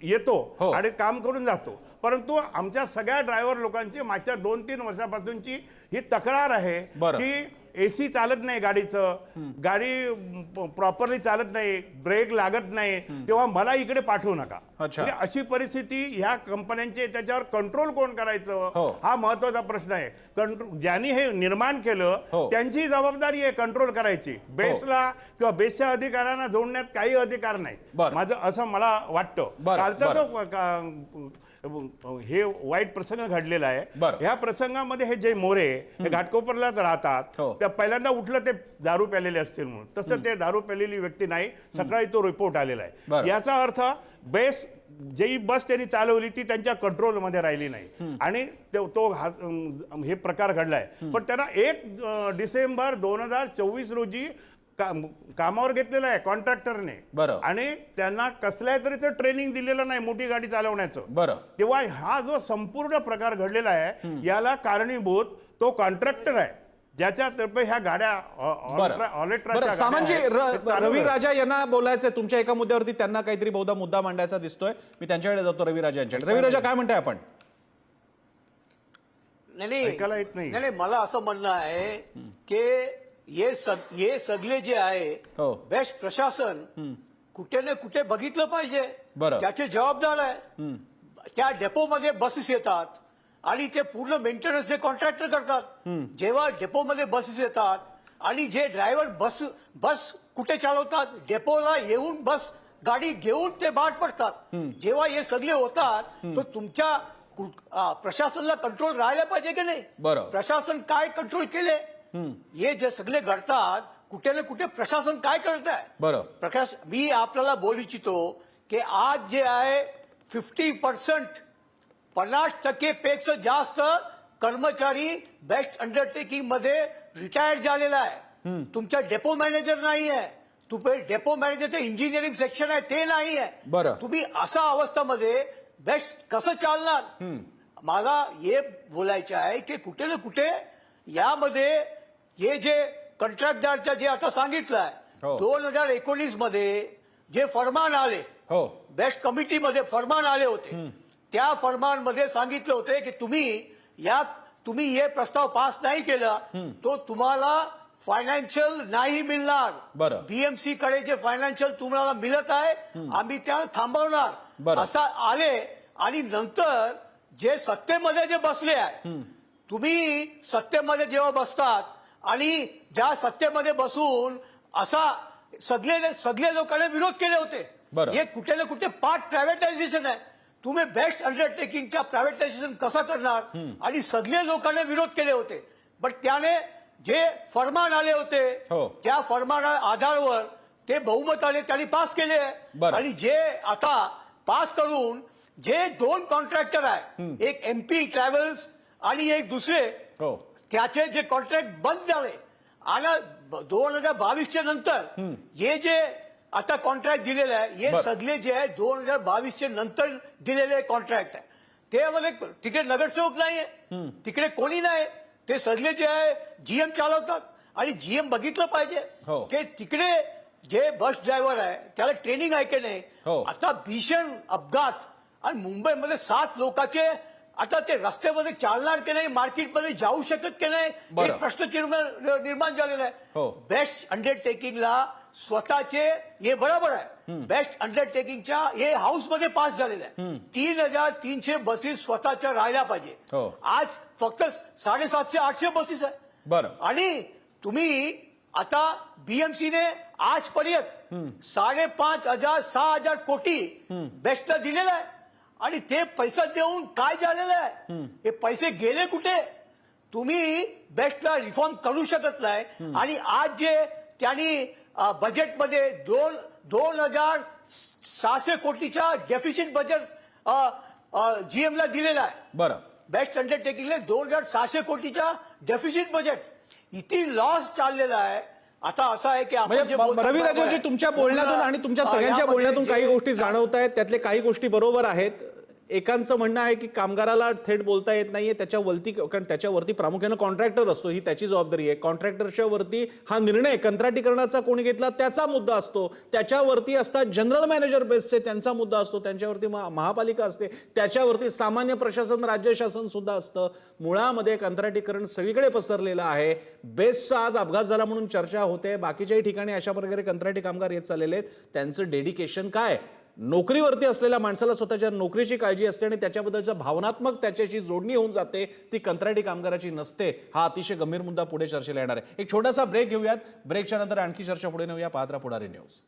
येतो आणि काम करून जातो. परंतु आमच्या सगळ्या ड्रायव्हर लोकांची मागच्या 2-3 वर्षापासूनची ही तक्रार आहे की एसी चालत नाही गाडीचं, गाडी प्रॉपरली चालत नाही, ब्रेक लागत नाही, तेव्हा मला इकडे पाठवू नका. म्हणजे अशी परिस्थिती ह्या कंपन्यांची. त्याच्यावर कंट्रोल कोण करायचं हा महत्वाचा प्रश्न आहे. ज्यांनी हे निर्माण केलं त्यांची जबाबदारी आहे कंट्रोल करायची. बेस्टला किंवा बेस्टच्या अधिकाऱ्यांना जोडण्यात काही अधिकार नाही, माझं असं मला वाटतं. कालचा जो हे वाईट प्रसंग घडलेला आहे, ह्या प्रसंगामध्ये हे जे मोरे हे घाटकोपरलाच राहतात, त्या पहिल्यांदा उठलं ते दारू प्यालेले असतील म्हणून, तसं ते दारू प्यालेली व्यक्ती नाही. सकाळी तो रिपोर्ट आलेला आहे. याचा अर्थ बेस्ट जी बस त्यांनी चालवली ती त्यांच्या कंट्रोलमध्ये राहिली नाही आणि हे प्रकार घडलाय. पण त्यांना 1 डिसेंबर 2024 रोजी कामावर घेतलेलं आहे कॉन्ट्रॅक्टरने. बरं. आणि त्यांना कसल्या तरीचं ट्रेनिंग दिलेलं नाही मोठी गाडी चालवण्याचं. बरं. तेव्हा हा जो संपूर्ण प्रकार घडलेला आहे याला कारणीभूत तो कॉन्ट्रॅक्टर आहे ज्याच्यातर्फे ह्या गाड्या बरं सामांजी, रवी राजा यांना बोलायचंय तुमच्या एका मुद्द्यावरती. त्यांना काहीतरी बहुधा मुद्दा मांडायचा दिसतोय. मी त्यांच्याकडे जातो, रवी राजा यांच्याकडे. रवी राजा, काय म्हणताय आपण? ऐकायला येत नाही. नाही, मला असं म्हणणं आहे की ये सगळे जे आहे हो. बेस्ट प्रशासन कुठे ना कुठे बघितलं पाहिजे. बरं. त्याचे जबाबदार आहे. त्या डेपोमध्ये बसेस येतात आणि ते पूर्ण मेंटेनन्स जे कॉन्ट्रॅक्टर करतात. जेव्हा डेपोमध्ये बसेस येतात आणि जे ड्रायव्हर बस कुठे चालवतात, डेपोला येऊन बस गाडी घेऊन ते बाहेर पडतात. जेव्हा हे सगळे होतात तर तुमच्या प्रशासनाला कंट्रोल राहायला पाहिजे की नाही? बरं. प्रशासन काय कंट्रोल केले? हे जे सगळे घडतात कुठे ना कुठे प्रशासन काय करत आहे? बरं. मी आपल्याला बोलू इच्छितो की आज जे आहे 50% 50% पेक्षा जास्त कर्मचारी बेस्ट अंडरटेकिंग मध्ये रिटायर झालेला आहे. तुमच्या डेपो मॅनेजर नाही आहे. तुम्ही डेपो मॅनेजरचं इंजिनिअरिंग सेक्शन आहे ते नाही आहे. बरं. तुम्ही अशा अवस्थेमध्ये बेस्ट कसं चालणार? मला हे बोलायचं आहे की कुठे ना कुठे यामध्ये हे जे कंत्राटदारच्या जे आता सांगितलंय हो. 2019 मध्ये जे फरमान आले, हो. बेस्ट कमिटीमध्ये फरमान आले होते, त्या फरमानमध्ये सांगितलं होते की तुम्ही हे प्रस्ताव पास नाही केला तो तुम्हाला फायनान्शियल नाही मिळणार. बरं. बीएमसी कडे जे फायनान्शियल तुम्हाला मिळत आहे आम्ही त्या थांबवणार. बरं. असं आले आणि नंतर जे सत्तेमध्ये जे बसले आहे, तुम्ही सत्तेमध्ये जेव्हा बसतात आणि ज्या सत्तेमध्ये बसून असा सगळे लोकांनी विरोध केले होते. बरं. हे कुठे ना कुठे पार्ट प्रायव्हेटायझेशन आहे. तुम्ही बेस्ट अंडरटेकिंगच्या प्रायव्हेटायझेशन कसं करणार? आणि सगळे लोकांनी विरोध केले होते. पण त्याने जे फरमान आले होते हो. त्या फरमाना आधारावर ते बहुमताने त्यांनी पास केले. बरं. आणि जे आता पास करून जे 2 कॉन्ट्रॅक्टर आहे, एक MP ट्रॅव्हल्स आणि एक दुसरे, हो. त्याचे जे कॉन्ट्रॅक्ट बंद झाले आणि 2022च्या नंतर हे जे आता कॉन्ट्रॅक्ट दिलेलं आहे हे सगळे जे आहे 2022च्या नंतर दिलेले कॉन्ट्रॅक्ट आहे. त्यामध्ये तिकडे नगरसेवक नाहीये, तिकडे कोणी नाही. ते सगळे जे आहे GM चालवतात आणि GM बघितलं पाहिजे हो. की तिकडे जे बस ड्रायव्हर आहे त्याला ट्रेनिंग आहे की नाही. हो. आता भीषण अपघात आणि मुंबईमध्ये 7 लोकांचे आता ते रस्त्यामध्ये चालणार की नाही, मार्केटमध्ये जाऊ शकत की नाही, बरं. एक प्रश्न निर्माण झालेला आहे. हो. बेस्ट अंडरटेकिंगला स्वतःचे हे बरोबर आहे. बेस्ट अंडरटेकिंगच्या हे हाऊसमध्ये पास झालेलं आहे. 3300 बसेस स्वतःच्या राहिल्या पाहिजे. हो. आज फक्त 750-800 बसेस आहे. बरं. आणि तुम्ही आता बीएमसीने आजपर्यंत 5,500-6,000 कोटी बेस्टला दिलेला आहे. आणि ते पैसा देऊन काय झालेलं आहे? हे पैसे गेले कुठे? तुम्ही बेस्टला रिफॉर्म करू शकत नाही. आणि आज जे त्यांनी बजेटमध्ये 2,600 कोटीच्या डेफिसिट बजेट GM ला दिलेला आहे. बरं. बेस्ट अंडरटेकिंगला 2,600 कोटीच्या डेफिसिट बजेट, इथे लॉस चाललेला आहे. आता असं आहे की आपण जे म्हणजे रवी राजाजी, तुमच्या बोलण्यातून आणि तुमच्या सगळ्यांच्या बोलण्यातून काही गोष्टी जाणवत आहेत. त्यातले काही गोष्टी बरोबर आहेत. एकांचं म्हणणं आहे की कामगाराला थेट बोलता येत नाहीये त्याच्यावरती, कारण त्याच्यावरती प्रामुख्याने कॉन्ट्रॅक्टर असतो, ही त्याची जबाबदारी आहे. कॉन्ट्रॅक्टरच्या वरती हा निर्णय कंत्राटीकरणाचा कोणी घेतला त्याचा मुद्दा असतो. त्याच्यावरती असतात जनरल मॅनेजर बेसचे, त्यांचा मुद्दा असतो. त्यांच्यावरती महापालिका असते, त्याच्यावरती सामान्य प्रशासन राज्य शासन सुद्धा असतं. मुळामध्ये कंत्राटीकरण सगळीकडे पसरलेलं आहे. बेस्टचा आज अपघात झाला म्हणून चर्चा होते. बाकीच्याही ठिकाणी अशा प्रकारे कंत्राटी कामगार येत चाललेले आहेत. त्यांचं डेडिकेशन काय? नोकरीवरती असलेल्या माणसाला स्वतःच्या नोकरीची काळजी असते आणि त्याच्याबद्दलच्या भावनात्मक त्याच्याशी जोडणी होऊन जाते, ती कंत्राटी कामगाराची नसते. हा अतिशय गंभीर मुद्दा पुढे चर्चेला येणार आहे. एक छोटासा ब्रेक घेऊयात. ब्रेकच्या नंतर आणखी चर्चा पुढे नेऊया. पाहत रहा पुढारी न्यूज.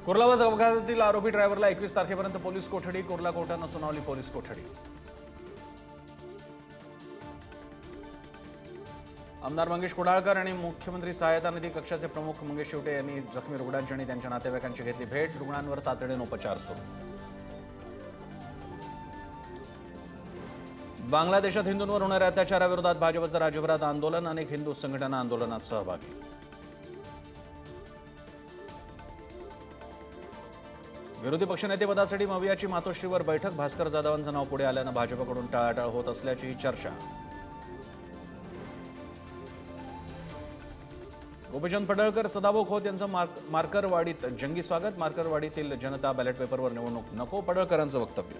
कुर्ला बस अपघातातील आरोपी ड्रायव्हरला 21 तारखेपर्यंत पोलीस कोठडी. कुर्ला कोर्टानं सुनावली पोलीस कोठडी. आमदार मंगेश कुडाळकर आणि मुख्यमंत्री सहायता निधी कक्षाचे प्रमुख मंगेश शेवटे यांनी जखमी रुग्णांची आणि त्यांच्या नातेवाईकांची घेतली भेट. रुग्णांवर तातडीने उपचार सुरू. बांगलादेशात हिंदूंवर होणाऱ्या अत्याचाराविरोधात भाजपचं राज्यभरात आंदोलन. अनेक हिंदू संघटना आंदोलनात सहभागी. विरोधी पक्षनेतेपदासाठी मवियाची मातोश्रीवर बैठक. भास्कर जाधवांचं नाव पुढे आल्यानं भाजपकडून टाळाटाळ होत असल्याची चर्चा. गोपीचंद पडळकर, सदाभाऊ खोत यांचं मार्करवाडीत जंगी स्वागत. मार्करवाडीतील जनता बॅलेट पेपरवर निवडणूक नको, पडळकरांचं वक्तव्य.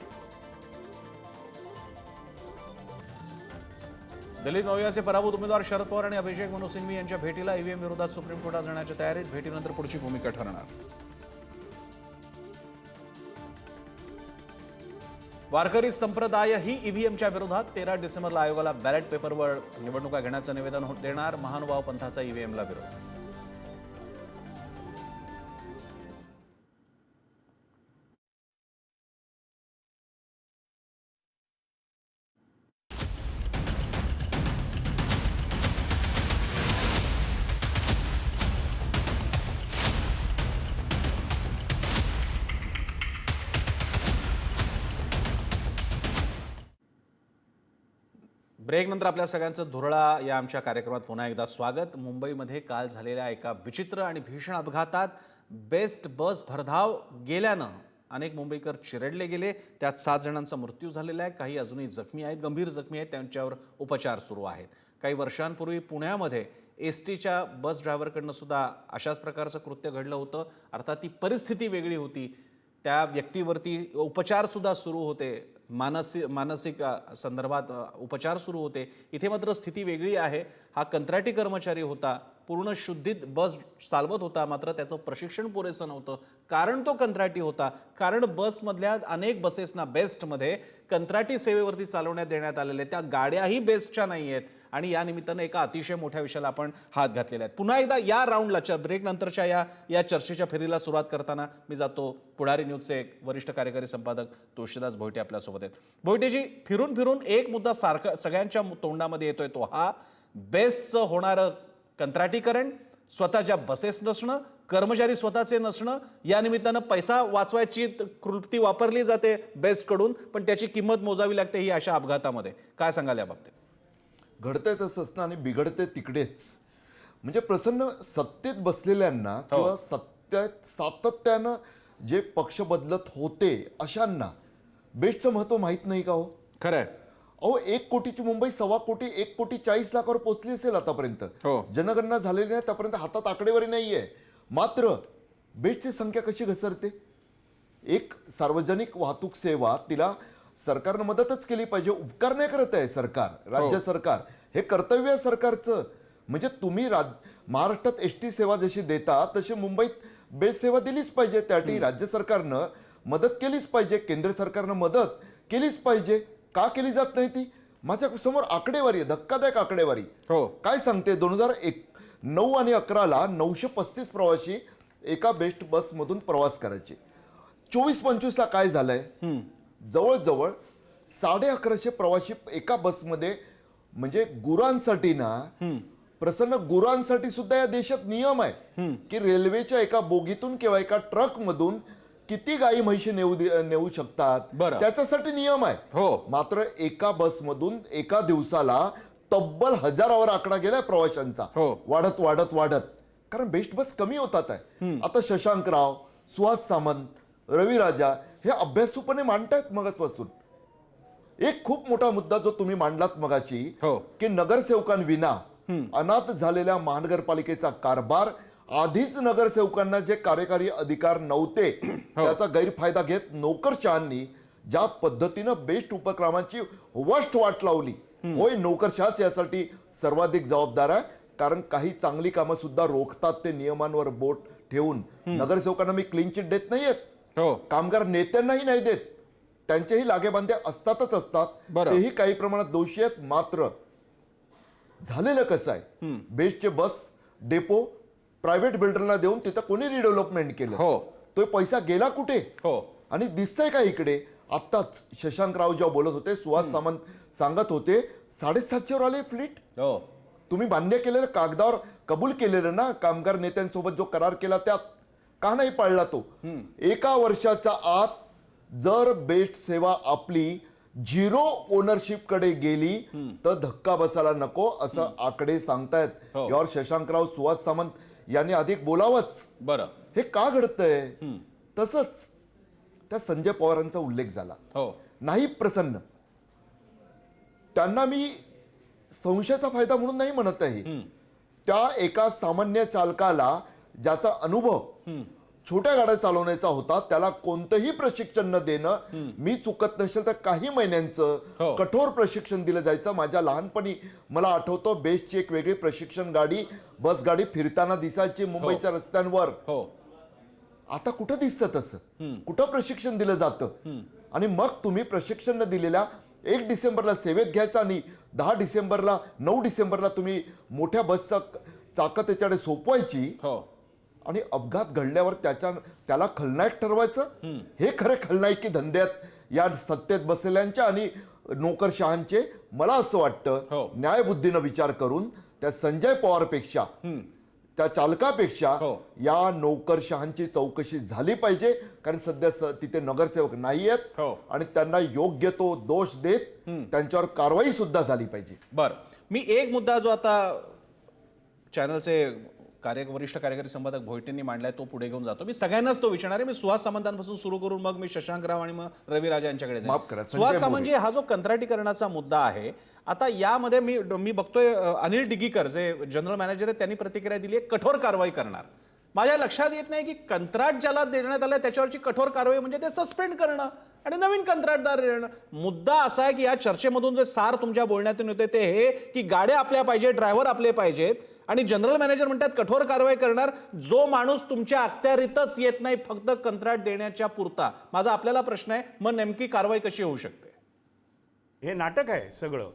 दलित मवियाचे पराभूत उमेदवार शरद पवार आणि अभिषेक मनु सिंघवी यांच्या भेटीला. ईव्हीएम विरोधात सुप्रीम कोर्टात जाण्याच्या तयारीत. भेटीनंतर पुढची भूमिका ठरणार. वारकरी संप्रदाय ही ईव्हीएमच्या विरोधात. 13 डिसेंबरला आयोगाला बॅलेट पेपरवर निवडणुका घेण्याचं निवेदन देणार. महानुभाव पंथाचा ईव्हीएमला विरोध. ब्रेकनंतर आपल्या सगळ्यांचं धुरळा या आमच्या कार्यक्रमात पुन्हा एकदा स्वागत. मुंबईमध्ये काल झालेल्या एका विचित्र आणि भीषण अपघातात बेस्ट बस भरधाव गेल्यानं अनेक मुंबईकर चिरडले गेले. त्यात 7 जणांचा मृत्यू झालेला आहे. काही अजूनही जखमी आहेत, गंभीर जखमी आहेत. त्यांच्यावर उपचार सुरू आहेत. काही वर्षांपूर्वी पुण्यामध्ये एसटीच्या बस ड्रायव्हरकडनं सुद्धा अशाच प्रकारचं कृत्य घडलं होतं. अर्थात ती परिस्थिती वेगळी होती. त्या व्यक्तीवरती उपचार सुद्धा सुरू होते. मानसिक संदर्भात उपचार सुरू होते. इथे मात्र स्थिती वेगळी आहे. हा कंत्राटी कर्मचारी होता, पूर्ण शुद्धीत बस चालवत होता, मात्र त्याचं प्रशिक्षण पुरेसं नव्हतं. कारण तो कंत्राटी होता. कारण बसमधल्या अनेक बसेसना बेस्टमध्ये कंत्राटी सेवेवरती चालवण्यात देण्यात आलेले. त्या गाड्याही बेस्टच्या नाही आहेत आणि या निमित्तानं एका अतिशय मोठ्या विषयाला आपण हात घातलेला आहे. पुन्हा एकदा या राऊंडला ब्रेक नंतरच्या या चर्चेच्या फेरीला सुरुवात करताना मी जातो. पुढारी न्यूजचे वरिष्ठ कार्यकारी संपादक तुळशीदास भोईटे आपल्यासोबत आहेत. भोईटेजी, फिरून फिरून एक मुद्दा सारखा सगळ्यांच्या तोंडामध्ये येतोय, तो हा बेस्टचं होणारं कंत्राटीकरण, स्वतःच्या बसेस नसणं, कर्मचारी स्वतःचे नसणं. या निमित्तानं पैसा वाचवायची कृती वापरली जाते बेस्टकडून, पण त्याची किंमत मोजावी लागते ही अशा अपघातामध्ये. काय सांगाल या बाबतीत? घडतंय तसंच ना, आणि बिघडते तिकडेच. म्हणजे प्रसन्न सत्तेत बसलेल्यांना किंवा सातत्यानं जे पक्ष बदलत होते अशांना बेस्टचं महत्व माहीत नाही का हो? खरंय. अहो, 1 कोटीची मुंबई 1.25 कोटी 1,40,00,000 पोहोचली असेल आतापर्यंत. जनगणना झालेली नाही, त्यापर्यंत हातात आकडेवारी नाहीये. मात्र बेस्टची संख्या कशी घसरते? एक सार्वजनिक वाहतूक सेवा, तिला सरकारनं मदतच केली पाहिजे. उपकार नाही करत आहे सरकार, राज्य सरकार. हे कर्तव्य आहे सरकारचं. म्हणजे तुम्ही महाराष्ट्रात एसटी सेवा जशी देता तशी मुंबईत बेस्ट सेवा दिलीच पाहिजे. त्यासाठी राज्य सरकारनं मदत केलीच पाहिजे, केंद्र सरकारनं मदत केलीच पाहिजे. का केली जात नाही ती? माझ्या समोर आकडेवारी आहे, धक्कादायक आकडेवारी. काय सांगते? 2009 आणि 2011ला 935 प्रवासी एका बेस्ट बसमधून प्रवास करायचे. 24-25ला काय झालंय? जवळजवळ 1150 प्रवासी एका बसमध्ये. म्हणजे गुरांसाठी ना, प्रसन्न गुरांसाठी सुद्धा या देशात नियम आहे की रेल्वेच्या एका बोगीतून किंवा एका ट्रक मधून किती गाई म्हैशी नेऊ शकतात, त्याच्यासाठी नियम आहे. मात्र एका बसमधून एका दिवसाला तब्बल 1000वर आकडा गेलाय प्रवाशांचा. वाढत वाढत वाढत, कारण बेस्ट बस कमी होतात आहे. आता शशांकराव, सुहास सामंत, रवी राजा हे अभ्यासूपणे मांडतायत मगाचपासून. एक खूप मोठा मुद्दा जो तुम्ही मांडलात मगाशी, की नगरसेवकांविना अनाथ झालेल्या महानगरपालिकेचा कारभार. आधीच नगरसेवकांना जे कार्यकारी अधिकार नव्हते त्याचा गैरफायदा घेत नोकरशहांनी ज्या पद्धतीनं बेस्ट उपक्रमाची वष्ट वाट लावली. होय, नोकरशहाच यासाठी सर्वाधिक जबाबदार आहे. कारण काही चांगली कामं सुद्धा रोखतात ते नियमांवर बोट ठेवून. नगरसेवकांना मी क्लीन चिट देत नाहीयेत, कामगार नेत्यांनाही नाही देत. त्यांचेही लागेबांधे असतातच असतात, तेही काही प्रमाणात दोषी आहेत. मात्र झालेलं कसं आहे? बेस्टचे बस डेपो प्रायव्हेट बिल्डरला देऊन तिथं कोणी रिडेव्हलपमेंट केलं. तो पैसा गेला कुठे? हो. आणि दिसतंय का इकडे? आत्ताच शशांकराव जेव्हा बोलत होते, सुहास सामंत सांगत होते 750 आले फ्लीट. हो. तुम्ही मान्य केलेलं, कागदावर कबूल केलेलं ना, कामगार नेत्यांसोबत जो करार केला त्यात का नाही पाळला तो? 1 वर्षाच्या आत जर बेस्ट सेवा आपली 0 ओनरशिप कडे गेली तर धक्का बसायला नको, असं आकडे सांगतायत. हो. यावर शशांकराव, सुहास सामंत यांनी अधिक बोलावंच. बरं. हे का घडतंय? तसंच त्या संजय पवारांचा उल्लेख झाला. हो. नाही प्रसन्न, त्यांना मी संशयाचा फायदा म्हणून नाही म्हणत आहे. त्या एका सामान्य चालकाला ज्याचा अनुभव छोट्या गाड्या चालवण्याचा होता, त्याला कोणतंही प्रशिक्षण न देणं, मी चुकत नसेल तर काही महिन्यांचं कठोर प्रशिक्षण दिलं जायचं. माझ्या लहानपणी मला आठवतं, बेस्टची एक वेगळी प्रशिक्षण गाडी, बस गाडी फिरताना दिसायची मुंबईच्या रस्त्यांवर. हो. आता कुठं दिसतं तसं? कुठं प्रशिक्षण दिलं जातं? आणि मग तुम्ही प्रशिक्षण न दिलेल्या 1 डिसेंबरला सेवेत घ्यायचा आणि 10 डिसेंबरला 9 डिसेंबरला तुम्ही मोठ्या बसचा चाकं त्याच्याकडे सोपवायची. हो. आणि अपघात घडल्यावर त्याला खलनायक ठरवायचं. हे खरे खलनायकी धंद्यात या सत्तेत बसलेल्यांच्या आणि नोकरशहांचे. मला असं वाटतं, न्यायबुद्धीनं विचार करून त्या संजय पवारपेक्षा, त्या चालकापेक्षा या नोकरशहांची चौकशी झाली पाहिजे. कारण सध्या तिथे नगरसेवक नाही आहेत आणि त्यांना योग्य तो दोष देत त्यांच्यावर कारवाई सुद्धा झाली पाहिजे. बरं, मी एक मुद्दा जो आता चॅनलचे वरिष्ठ कार्यकारी संपादक भोईटेंनी मांडलाय तो पुढे घेऊन जातो. मी सगळ्यांनाच तो विचारणार आहे. मी सुहास सामंतांपासून सुरू करून मग मी शशांकराव आणि मग रवी राजा यांच्याकडे जाईन. माफ करा, संजय सुहास सामंत, हा जो कंत्राटीकरणाचा मुद्दा आहे, आता यामध्ये मी बघतोय अनिल डिगीकर जे जनरल मॅनेजर आहेत त्यांनी प्रतिक्रिया दिली आहे, कठोर कारवाई करणार. माझ्या लक्षात येत नाही की कंत्राट ज्याला देण्यात आलं त्याच्यावरची कठोर कारवाई म्हणजे ते सस्पेंड करणं आणि नवीन कंत्राटदार देणं. मुद्दा असा आहे की या चर्चेमधून जे सार तुमच्या बोलण्यातून होते ते हे की गाड्या आपल्या पाहिजेत, ड्रायव्हर आपले पाहिजेत आणि जनरल मॅनेजर म्हणतात कठोर कारवाई करणार जो माणूस तुमच्या अखत्यारीतच येत नाही फक्त कंत्राट देण्याच्या पुरता. माझा आपल्याला प्रश्न आहे, मग नेमकी कारवाई कशी होऊ शकते? हे नाटक आहे सगळं.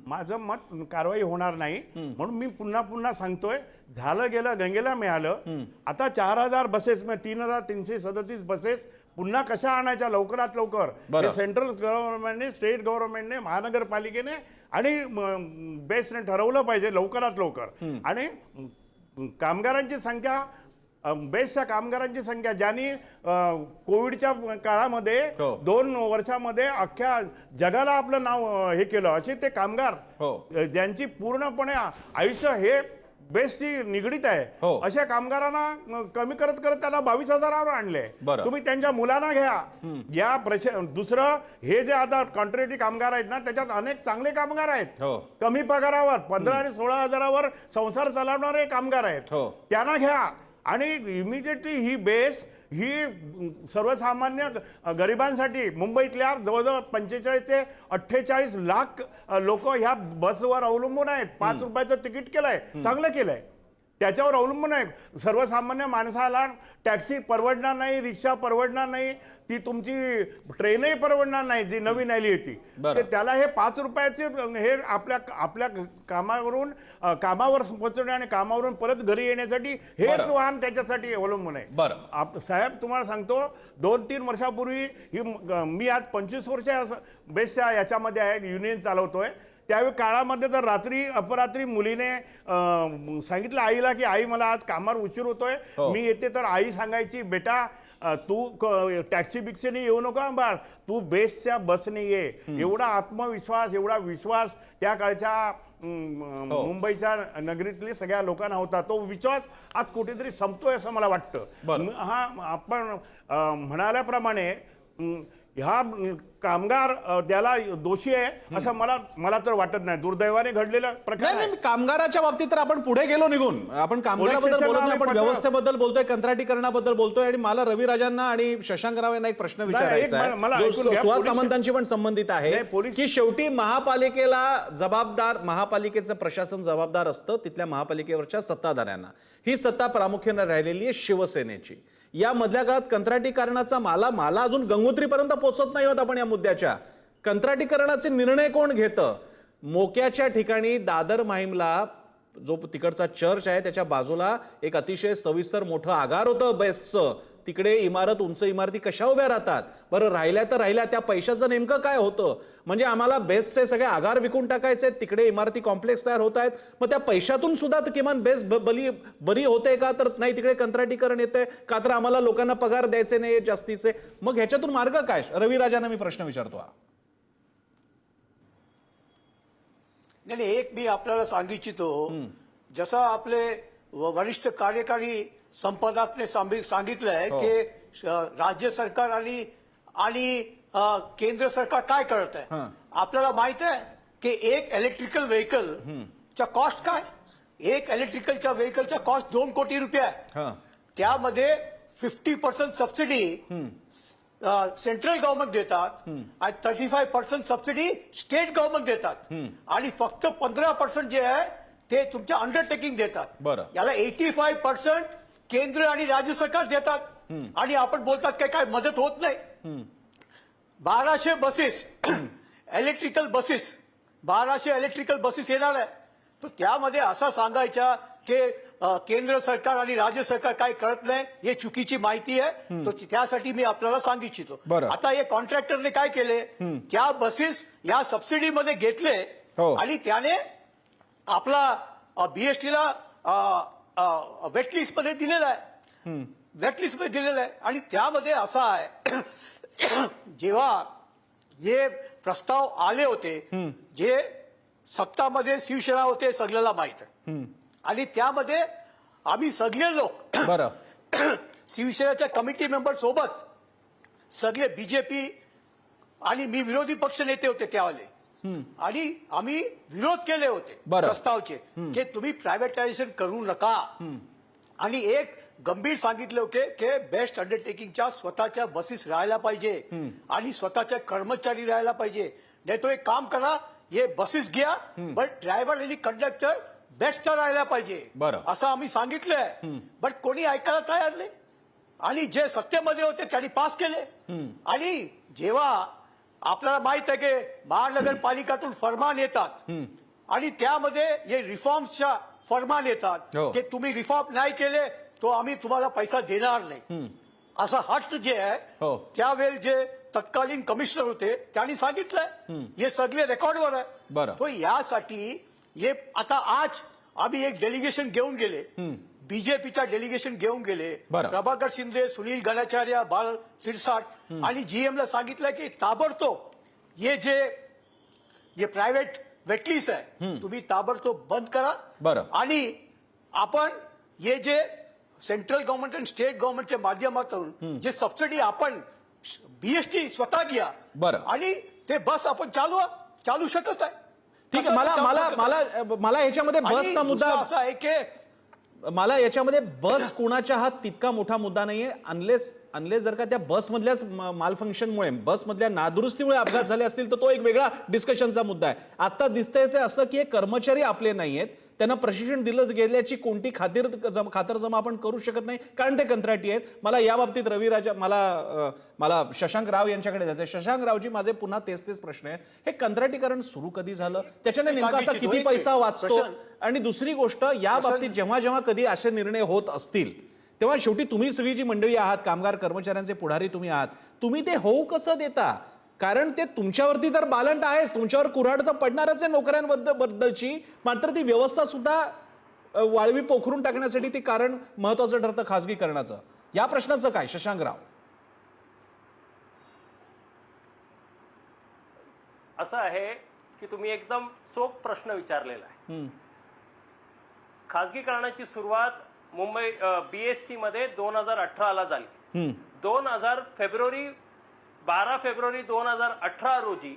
माझं मत कारवाई होणार नाही म्हणून मी पुन्हा पुन्हा सांगतोय, झालं गेलं गंगेला मिळालं. आता 4000 बसेस, 3337 बसेस पुन्हा कशा आणायच्या लवकरात लवकर? हे सेंट्रल गव्हर्नमेंटने, स्टेट गव्हर्नमेंटने, महानगरपालिकेने आणि बेस्टने ठरवलं पाहिजे लवकरात लवकर. आणि कामगारांची संख्या, बेस्टच्या कामगारांची संख्या ज्यांनी कोविडच्या काळामध्ये 2 वर्षामध्ये अख्ख्या जगाला आपलं नाव हे केलं, असे ते कामगार ज्यांची पूर्णपणे आयुष्य हे बेस्टशी निगडीत आहे, अशा कामगारांना कमी करत करत त्यांना 22,000वर आणले. तुम्ही त्यांच्या मुलांना घ्या. या दुसरं हे जे आता कॉन्ट्रॅक्टी कामगार आहेत ना, त्याच्यात अनेक चांगले कामगार आहेत, कमी पगारावर 15 आणि 16,000वर संसार चालवणारे कामगार आहेत, त्यांना घ्या. आणि इमिजिएटली ही बेस ही सर्वसामान्य गरिबांसाठी, मुंबईतल्या जवळजवळ 45 ते 48 लाख लोक ह्या बसवर अवलंबून आहेत. 5 रुपयाचं तिकीट केलंय, चांगलं केलंय, त्याच्यावर अवलंबून आहे. सर्वसामान्य माणसाला टॅक्सी परवडणार नाही, रिक्षा परवडणार नाही, ती तुमची ट्रेनही परवडणार नाही जी नवीन आली होती. तर त्याला हे 5 रुपयाचे हे आपल्या कामावर पोहोचवणे आणि कामावरून परत घरी येण्यासाठी हेच वाहन त्याच्यासाठी अवलंबून आहे. साहेब तुम्हाला सांगतो, 2-3 वर्षापूर्वी ही मी आज 25 वर्ष बेस्टच्या याच्यामध्ये आहे, युनियन चालवतोय. त्यावेळी काळामध्ये तर रात्री अपरात्री मुलीने सांगितलं आईला की आई मला आज कामावर उशीर होतोय, मी येते. तर आई सांगायची, बेटा तू टॅक्सी बिक्सीने येऊ नका बाळ, तू बेस्टच्या बसने ये. एवढा आत्मविश्वास, एवढा विश्वास त्या काळच्या मुंबईच्या नगरीतल्या सगळ्या लोकांना होता. तो विश्वास आज कुठेतरी संपतोय असं मला वाटतं. हा आपण म्हणाल्याप्रमाणे हा कामगार त्याला दोषी आहे असं मला तर वाटत नाही. दुर्दैवाने घडलेलं प्रकार नाही. कामगाराच्या बाबतीत तर आपण पुढे गेलो निघून. आपण कामगाराबद्दल बोलत नाही, आपण व्यवस्थेबद्दल बोलतोय, कंत्राटीकरणाबद्दल बोलतोय. आणि मला रवी राजांना आणि शशांकराव यांना एक प्रश्न विचारायचा आहे, जो सुहास सामंतांशी पण संबंधित आहे, की शेवटी महापालिकेला जबाबदार, महापालिकेचं प्रशासन जबाबदार असतं तिथल्या महापालिकेवरच्या सत्ताधाऱ्यांना. ही सत्ता प्रामुख्याने राहिलेली आहे शिवसेनेची. या मधल्या काळात कंत्राटीकरणाचा मला अजून गंगोत्रीपर्यंत पोहोचत नाही होत. आपण या मुद्द्याच्या कंत्राटीकरणाचे निर्णय कोण घेतं? मोक्याच्या ठिकाणी दादर माहीमला जो तिकडचा चर्च आहे त्याच्या बाजूला एक अतिशय सविस्तर मोठं आगार होतं बेस्टचं, तिकडे उंच इमारती कशा उभ्या राहतात? बरं, राहिल्या तर राहिल्या, त्या पैशाचं नेमकं काय होतं? म्हणजे आम्हाला बेस्टचे सगळे आगार विकून टाकायचे, तिकडे इमारती कॉम्प्लेक्स तयार होत आहेत, मग त्या पैशातून सुद्धा किमान बेस्ट बरी होते का? तर नाही, तिकडे कंत्राटीकरण येते का? तर आम्हाला लोकांना पगार द्यायचे नाही जास्तीचे. मग ह्याच्यातून मार्ग काय? रवी राजांना मी प्रश्न विचारतो. नाही, एक मी आपल्याला सांगू इच्छितो, जसं आपले वरिष्ठ कार्यकारी संपादकने सांगितलंय की राज्य सरकार आणि केंद्र सरकार काय करत आहे. आपल्याला माहित आहे की एक इलेक्ट्रिकल व्हेकल चा कॉस्ट काय? एक इलेक्ट्रिकलच्या व्हेकलचा कॉस्ट 2 कोटी रुपये आहे. त्यामध्ये 50% सबसिडी सेंट्रल गव्हर्नमेंट देतात आणि 35% सबसिडी स्टेट गव्हर्नमेंट देतात आणि फक्त 15% जे आहे ते तुमच्या अंडरटेकिंग देतात. बरं. याला 85% केंद्र आणि राज्य सरकार देतात आणि आपण बोलतात काय मदत होत नाही. 1200 buses electrical buses 1200 electrical buses येणार आहे. तर त्यामध्ये असं सांगायच्या की केंद्र सरकार आणि राज्य सरकार काय करत नाही, हे चुकीची माहिती आहे. तर त्यासाठी मी आपल्याला सांगू इच्छितो. आता हे कॉन्ट्रॅक्टरने काय केले, त्या बसेस या सबसिडीमध्ये घेतले आणि त्याने आपला बीएसटीला वेटलिस्ट मध्ये दिलेला आहे. वेटलिस्ट मध्ये दिलेला आहे आणि त्यामध्ये असं आहे जेव्हा हे प्रस्ताव आले होते, जे सत्तामध्ये शिवसेना होते सगळ्याला माहित आहे आणि त्यामध्ये आम्ही सगळे लोक शिवसेनेच्या कमिटी मेंबर सोबत सगळे बीजेपी आणि मी विरोधी पक्ष नेते होते त्यावेळेला आणि आम्ही विरोध केले होते प्रस्तावचे की तुम्ही प्रायव्हेटायझेशन करू नका आणि एक गंभीर सांगितले होते की बेस्ट अंडरटेकिंगच्या स्वतःच्या बसेस राहायला पाहिजे आणि स्वतःच्या कर्मचारी राहायला पाहिजे. नाही तो एक काम करा, हे बसेस घ्या बट ड्रायव्हर आणि कंडक्टर बेस्ट राहायला पाहिजे असं आम्ही सांगितलंय. बट कोणी ऐकायला तयार नाही आणि जे सत्तेमध्ये होते त्यांनी पास केले. आणि जेव्हा आपल्याला माहित आहे की महानगरपालिकातून फरमान येतात आणि त्यामध्ये हे रिफॉर्म्सच्या फरमान येतात की तुम्ही रिफॉर्म नाही केले तो आम्ही तुम्हाला पैसा देणार नाही, असा हट्ट जे आहे त्यावेळी जे तत्कालीन कमिशनर होते त्यांनी सांगितलंय. हे सगळे रेकॉर्डवर आहे. तो यासाठी हे आता आज आम्ही एक डेलिगेशन घेऊन गेले, बीजेपीचा डेलिगेशन घेऊन गेले, प्रभाकर शिंदे, सुनील गणाचार्य, बाल सिरसाट आणि जीएमला सांगितलं की ताबडतोब हे जे प्रायव्हेट वेटलिस्ट आहे तुम्ही ताबडतोब बंद करा आणि आपण हे जे सेंट्रल गव्हर्नमेंट आणि स्टेट गव्हर्नमेंटच्या माध्यमातून जे सबसिडी आपण बीएसटी स्वतः घ्या आणि ते बस आपण चालू शकत आहे. ठीक आहे. मला याच्यामध्ये बसचा मुद्दा असा आहे की मला याच्यामध्ये बस कोणाच्या हा तितका मोठा मुद्दा नाहीये अनलेस जर का त्या बसमधल्याच मालफंक्शनमुळे बसमधल्या नादुरुस्तीमुळे अपघात झाले असतील तर तो एक वेगळा डिस्कशनचा मुद्दा आहे. आता दिसतंय ते असं की कर्मचारी आपले नाहीयेत, त्यांना प्रशिक्षण दिलं गेल्याची कोणती खातरजमा आपण करू शकत नाही कारण ते कंत्राटी आहेत. मला या बाबतीत रवी राजा मला शशांक राव यांच्याकडे जायचंय. शशांक रावजी, माझे पुन्हा तेच प्रश्न आहेत. हे कंत्राटीकरण सुरू कधी झालं, त्याच्याने नेमका असा किती पैसा वाचतो? आणि दुसरी गोष्ट, या बाबतीत जेव्हा कधी असे निर्णय होत असतील तेव्हा शेवटी तुम्ही सगळी जी मंडळी आहात, कामगार कर्मचाऱ्यांचे पुढारी तुम्ही आहात, तुम्ही ते होऊ कसं देता? कारण ते तुमच्यावरती तर बालंट आहेच, तुमच्यावर कुऱ्हाड तर पडणारच आहे नोकऱ्यांबद्दलची, मात्र ती व्यवस्था सुद्धा वाळवी पोखरून टाकण्यासाठी ते कारण महत्वाचं ठरतं खासगीकरणाचं. या प्रश्नाचं काय शशांक राव? असं आहे की तुम्ही एकदम चोख प्रश्न विचारलेला आहे. खासगीकरणाची सुरुवात मुंबई बीएसटी मध्ये 2018 झाली. 12 फेब्रुवारी 2018 रोजी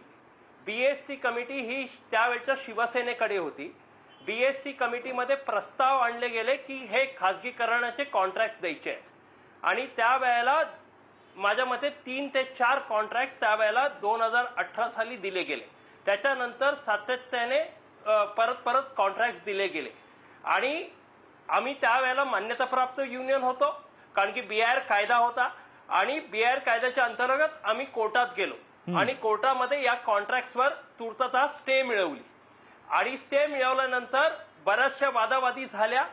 बीएसटी कमिटी ही त्यावेळच्या शिवसेनेकडे होती. बीएसटी कमिटीमध्ये प्रस्ताव आणले गेले की हे खासगीकरणाचे कॉन्ट्रॅक्ट द्यायचे आहेत आणि त्यावेळेला माझ्या मते 3 ते 4 कॉन्ट्रॅक्ट त्यावेळेला 2018 साली दिले गेले. त्याच्यानंतर सातत्याने परत कॉन्ट्रॅक्ट दिले गेले आणि आम्ही त्यावेळेला मान्यताप्राप्त युनियन होतो कारण की BIR कायदा होता आणि BIR कायद्याच्या अंतर्गत आम्ही कोर्टात गेलो आणि कोर्टामध्ये या कॉन्ट्रॅक्ट्सवर तूर्तता स्टे मिळवली आणि स्टे मिळवल्यानंतर बऱ्याचशा वादावादी झाल्या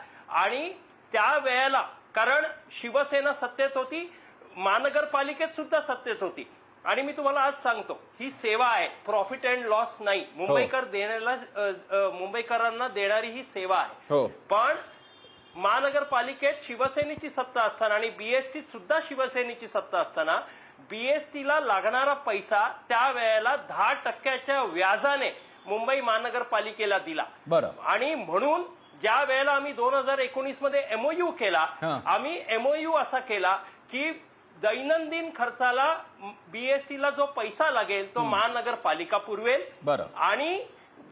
आणि त्यावेळेला कारण शिवसेना सत्तेत होती महानगरपालिकेत सुद्धा सत्तेत होती. आणि मी तुम्हाला आज सांगतो, ही सेवा आहे, प्रॉफिट अँड लॉस नाही. मुंबईकरांना देणारी ही सेवा आहे. हो. पण महानगरपालिकेत शिवसेनेची सत्ता असताना आणि बीएसटीत सुद्धा शिवसेनेची सत्ता असताना बीएसटीला लागणारा पैसा त्यावेळेला 10% व्याजाने मुंबई महानगरपालिकेला दिला. बरं. आणि म्हणून ज्या वेळेला आम्ही 2019 मध्ये एमओयू केला, आम्ही एमओयू असा केला की दैनंदिन खर्चाला बीएसटीला जो पैसा लागेल तो महानगरपालिका पुरवेल. बरं. आणि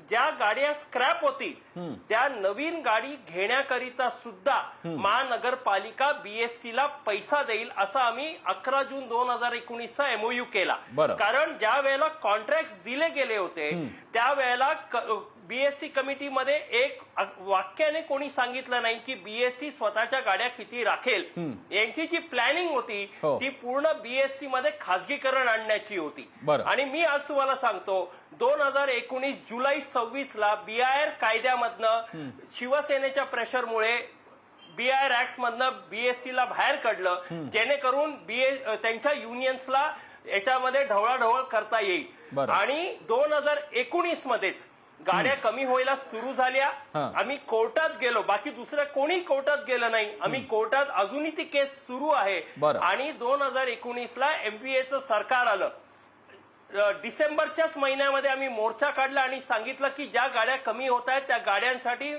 ज्या गाड्या स्क्रॅप होतील त्या नवीन गाडी घेण्याकरिता सुद्धा महानगरपालिका बीएसटीला पैसा देईल, असं आम्ही 11 जून 2019 एमओयू केला. बरं. कारण ज्या वेळेला कॉन्ट्रॅक्ट दिले गेले होते त्यावेळेला बीएसटी कमिटीमध्ये एक वाक्याने कोणी सांगितलं नाही की बीएसटी स्वतःच्या गाड्या किती राखेल. यांची जी प्लॅनिंग होती ती पूर्ण बीएसटी मध्ये खासगीकरण आणण्याची होती. आणि मी आज तुम्हाला सांगतो, 2019 जुलै 26 ला BIR कायद्यामधनं शिवसेनेच्या प्रेशरमुळे BIR ऍक्ट मधनं बीएसटीला बाहेर काढलं, जेणेकरून त्यांच्या युनियन्सला याच्यामध्ये ढवळाढवळ करता येईल. आणि 2019 मध्येच गाड्या कमी व्हायला सुरू झाल्या. आम्ही कोर्टात गेलो, बाकी दुसरं कोणी कोर्टात गेलं नाही. आम्ही कोर्टात, अजूनही ती केस सुरू आहे. आणि 2019 ला MVAचं सरकार आलं. डिसेंबरच्याच महिन्यामध्ये आम्ही मोर्चा काढला आणि सांगितलं की ज्या गाड्या कमी होत आहेत त्या गाड्यांसाठी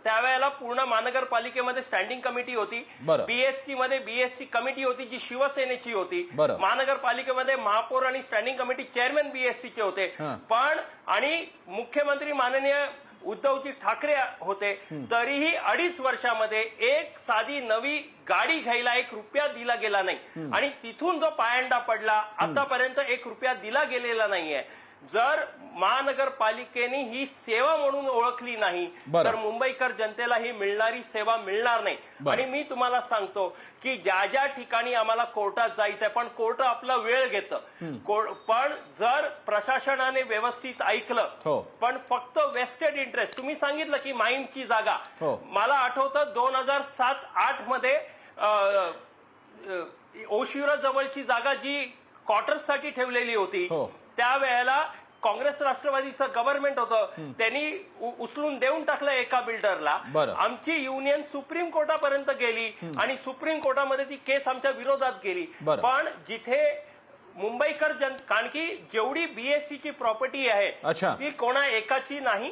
त्यावेळेला पूर्ण महानगरपालिकेमध्ये स्टँडिंग कमिटी होती, बीएसटी मध्ये बीएसटी कमिटी होती जी शिवसेनेची होती, महानगरपालिकेमध्ये महापौर आणि स्टँडिंग कमिटी चेअरमॅन बीएसटीचे होते. पण आणि मुख्यमंत्री माननीय उद्धवजी ठाकरे होते, तरीही 2.5 वर्षामध्ये एक साधी नवी गाडी घ्यायला 1 रुपया दिला गेला नाही. आणि तिथून जो पायंडा पडला, आतापर्यंत 1 रुपया दिला गेलेला नाहीये. जर महानगरपालिकेने ही सेवा म्हणून ओळखली नाही तर मुंबईकर जनतेला ही मिळणारी सेवा मिळणार नाही. आणि मी तुम्हाला सांगतो की ज्या ज्या ठिकाणी आम्हाला कोर्टात जायचंय, पण कोर्ट आपला वेळ घेतं. पण जर प्रशासनाने व्यवस्थित ऐकलं, पण फक्त वेस्टेड इंटरेस्ट, तुम्ही सांगितलं की माईमची जागा, मला आठवतं 2007-8 मध्ये ओशिवरा जवळची जागा जी क्वार्टर्ससाठी ठेवलेली होती, त्यावेळेला काँग्रेस राष्ट्रवादीचं गव्हर्नमेंट होतं, त्यांनी उचलून देऊन टाकलं एका बिल्डरला. आमची युनियन सुप्रीम कोर्टापर्यंत गेली आणि सुप्रीम कोर्टामध्ये ती केस आमच्या विरोधात गेली. पण जिथे मुंबईकर कारण की जेवढी बीएसटीची प्रॉपर्टी आहे ती कोणा एकाची नाही,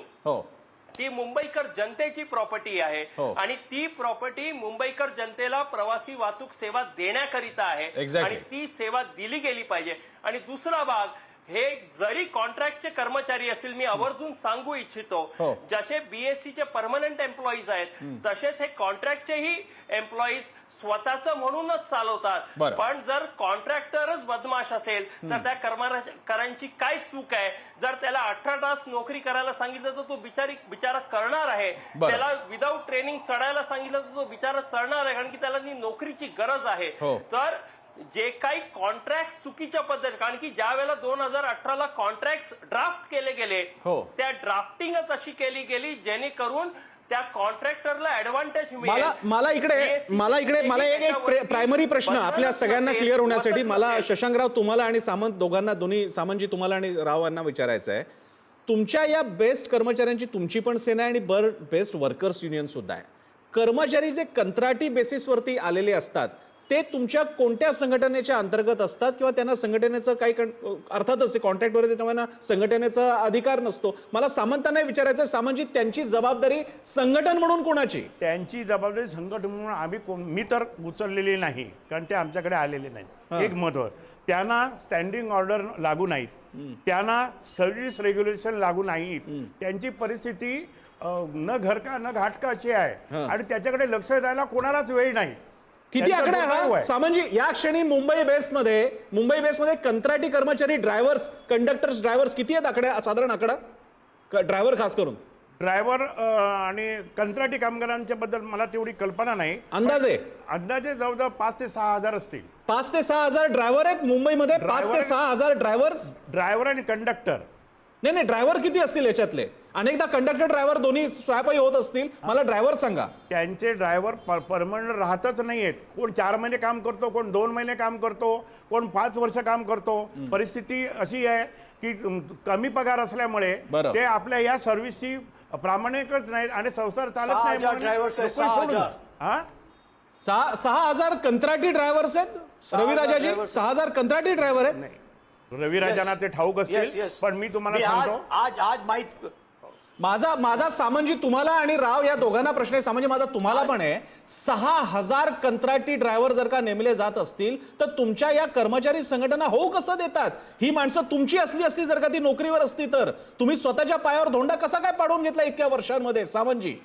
ती मुंबईकर जनतेची प्रॉपर्टी आहे. आणि ती प्रॉपर्टी मुंबईकर जनतेला प्रवासी वाहतूक सेवा देण्याकरिता आहे. आणि ती सेवा दिली गेली पाहिजे. आणि दुसरा भाग, हे जरी कॉन्ट्रॅक्टचे कर्मचारी असतील, मी आवर्जून सांगू इच्छितो, जसे बीएससीचे परमनंट एम्प्लॉईज आहेत तसेच हे कॉन्ट्रॅक्टचेही एम्प्लॉईज स्वतःच म्हणूनच चालवतात. पण जर कॉन्ट्रॅक्टरच बदमाश असेल तर त्या कर्मचाऱ्यांची काय चूक आहे? जर त्याला 18 तास नोकरी करायला सांगितलं तर तो बिचारा करणार आहे. त्याला विदाऊट ट्रेनिंग चढायला सांगितलं तर तो बिचारा चढणार आहे, कारण की त्याला नोकरीची गरज आहे. तर जे काही कॉन्ट्रॅक्ट चुकीच्या पद्धतीने, कारण की ज्या वेळेला 2018 ला कॉन्ट्रॅक्ट ड्राफ्ट केले गेले, त्या ड्राफ्टिंगच अशी केली गेली जेणेकरून त्या कॉन्ट्रॅक्टरला ऍडव्हान्टेज मिळेल. मला इकडे एक प्रायमरी प्रश्न आपल्या सगळ्यांना क्लिअर होण्यासाठी, मला शशांकराव तुम्हाला आणि सामंत दोघांना, दोन्ही सामंतजी तुम्हाला आणि राव यांना विचारायचं आहे, तुमच्या या बेस्ट कर्मचाऱ्यांची तुमची पण सेना आहे आणि बेस्ट वर्कर्स युनियन सुद्धा आहे. कर्मचारी जे कंत्राटी बेसिसवरती आलेले असतात ते तुमच्या कोणत्या संघटनेच्या अंतर्गत असतात, किंवा त्यांना संघटनेचं काही अर्थातच कॉन्ट्रॅक्टवरती त्यांना संघटनेचा अधिकार नसतो. मला सामंतांना विचारायचं, सामंतजी, त्यांची जबाबदारी संघटन म्हणून कोणाची? त्यांची जबाबदारी संघटन म्हणून मी तर उचललेली नाही, कारण ते आमच्याकडे आलेले नाहीत. एक महत्व, त्यांना स्टँडिंग ऑर्डर लागू नाहीत, त्यांना सर्व्हिस रेग्युलेशन लागू नाहीत. त्यांची परिस्थिती न घरका न घाटकाची आहे आणि त्याच्याकडे लक्ष द्यायला कोणालाच वेळ नाही. किती आकडा हा सामंतजी? या क्षणी मुंबई बेस्टमध्ये कंत्राटी कर्मचारी, ड्रायव्हर्स, कंडक्टर्स, ड्रायव्हर्स किती आहेत आकडा, साधारण आकडा? ड्रायव्हर खास करून ड्रायव्हर आणि कंत्राटी कामगारांच्या बद्दल मला तेवढी कल्पना नाही. अंदाजे जवळजवळ 5 ते 6 हजार असतील. 5 ते 6 हजार ड्रायव्हर आहेत मुंबईमध्ये. 5 ते 6 हजार ड्रायव्हर्स, ड्रायव्हर आणि कंडक्टर नाही ड्रायव्हर किती असतील याच्यातले? अनेकदा कंडक्टर ड्रायव्हर दोन्ही स्वयंपाई होत असतील, मला ड्रायव्हर सांगा. त्यांचे ड्रायव्हर परमनंट राहतच नाहीयेत. कोण 4 महिने काम करतो, कोण 2 महिने काम करतो, कोण 5 वर्ष काम करतो. परिस्थिती अशी आहे की कमी पगार असल्यामुळे बरं. ते आपल्या या सर्व्हिसची प्रामाणिकच नाहीत आणि संसार चालत 6,000 नाही म्हणून ड्रायव्हर्स आहेत, नोकरी सोडून. 6,000. हा? 6,000 कंत्राटी ड्रायव्हर्स आहेत 6,000 रविराजाजी. drivers. 6,000 कंत्राटी ड्रायव्हर आहेत. नाही, रविराजांना ते ठाऊक येस असतील, येस पण मी तुम्हाला आज सांगतो आज आज माहित माझा सामंतजी तुम्हाला आणि राव या दोघांना प्रश्न आहे. सामंतजी माझा तुम्हाला पण आहे. 6,000 कंत्राटी ड्रायव्हर जर का नेमले जात असतील तर तुमच्या या कर्मचारी संघटना होऊ कसं देतात? ही माणसं तुमची असली जर का ती नोकरीवर असती तर तुम्ही स्वतःच्या पायावर धोंडा कसा काय पाडून घेतला इतक्या वर्षांमध्ये? सामंतजी,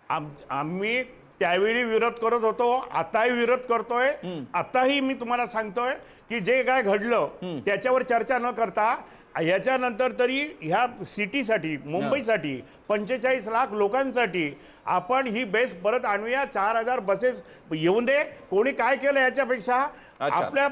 आम्ही त्यावेळी विरोध करत होतो, आताही विरोध करतोय. आताही मी तुम्हाला सांगतोय की जे काय घडलं त्याच्यावर चर्चा न करता याच्यानंतर तरी ह्या सिटीसाठी, मुंबईसाठी 45 लाख लोकांसाठी आपण ही बेस परत आणूया. 4,000 बसेस येऊन दे. कोणी काय केलं याच्यापेक्षा अच्छा. आपल्या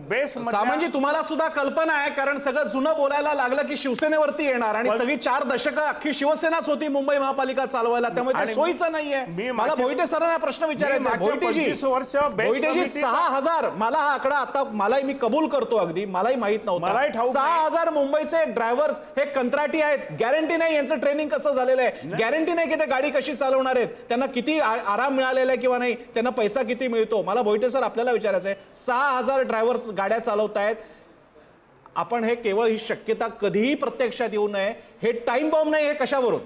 बेस सामंतजी तुम्हाला सुद्धा कल्पना आहे, कारण सगळं जुनं बोलायला लागलं की शिवसेनेवरती येणार आणि सगळी 4 दशकं अख्खी शिवसेनाच होती मुंबई महापालिका चालवायला, त्यामुळे ते आणि सोयीचं नाहीये. मी मला भोईटे सरांना प्रश्न विचारायचा आहे. मी मागच्या भोईटेजी 25 वर्ष बेस्ट भोईटेजी समिती- 6,000 मला हा आकडा आता मलाही मी कबूल करतो, अगदी मलाही माहित मलाही नव्हता. ठाऊक नाही. 6,000 मुंबईचे ड्रायव्हर्स हे कंत्राटी आहेत. गॅरंटी नाही यांचं ट्रेनिंग कसं झालेलं आहे, गॅरंटी नाही की ते गाडी कशी चालवणार आहेत, त्यांना किती आराम मिळालेला आहे किंवा नाही, त्यांना पैसा किती मिळतो. मला भोईटे सर आपल्याला विचारायचं आहे, 6,000 ड्रायव्हर्स गाड्या चालवतायत. आपण हे केवळ ही शक्यता कधीही प्रत्यक्षात येऊ नये, हे टाइम बॉम्ब नाही, हे कशावरून?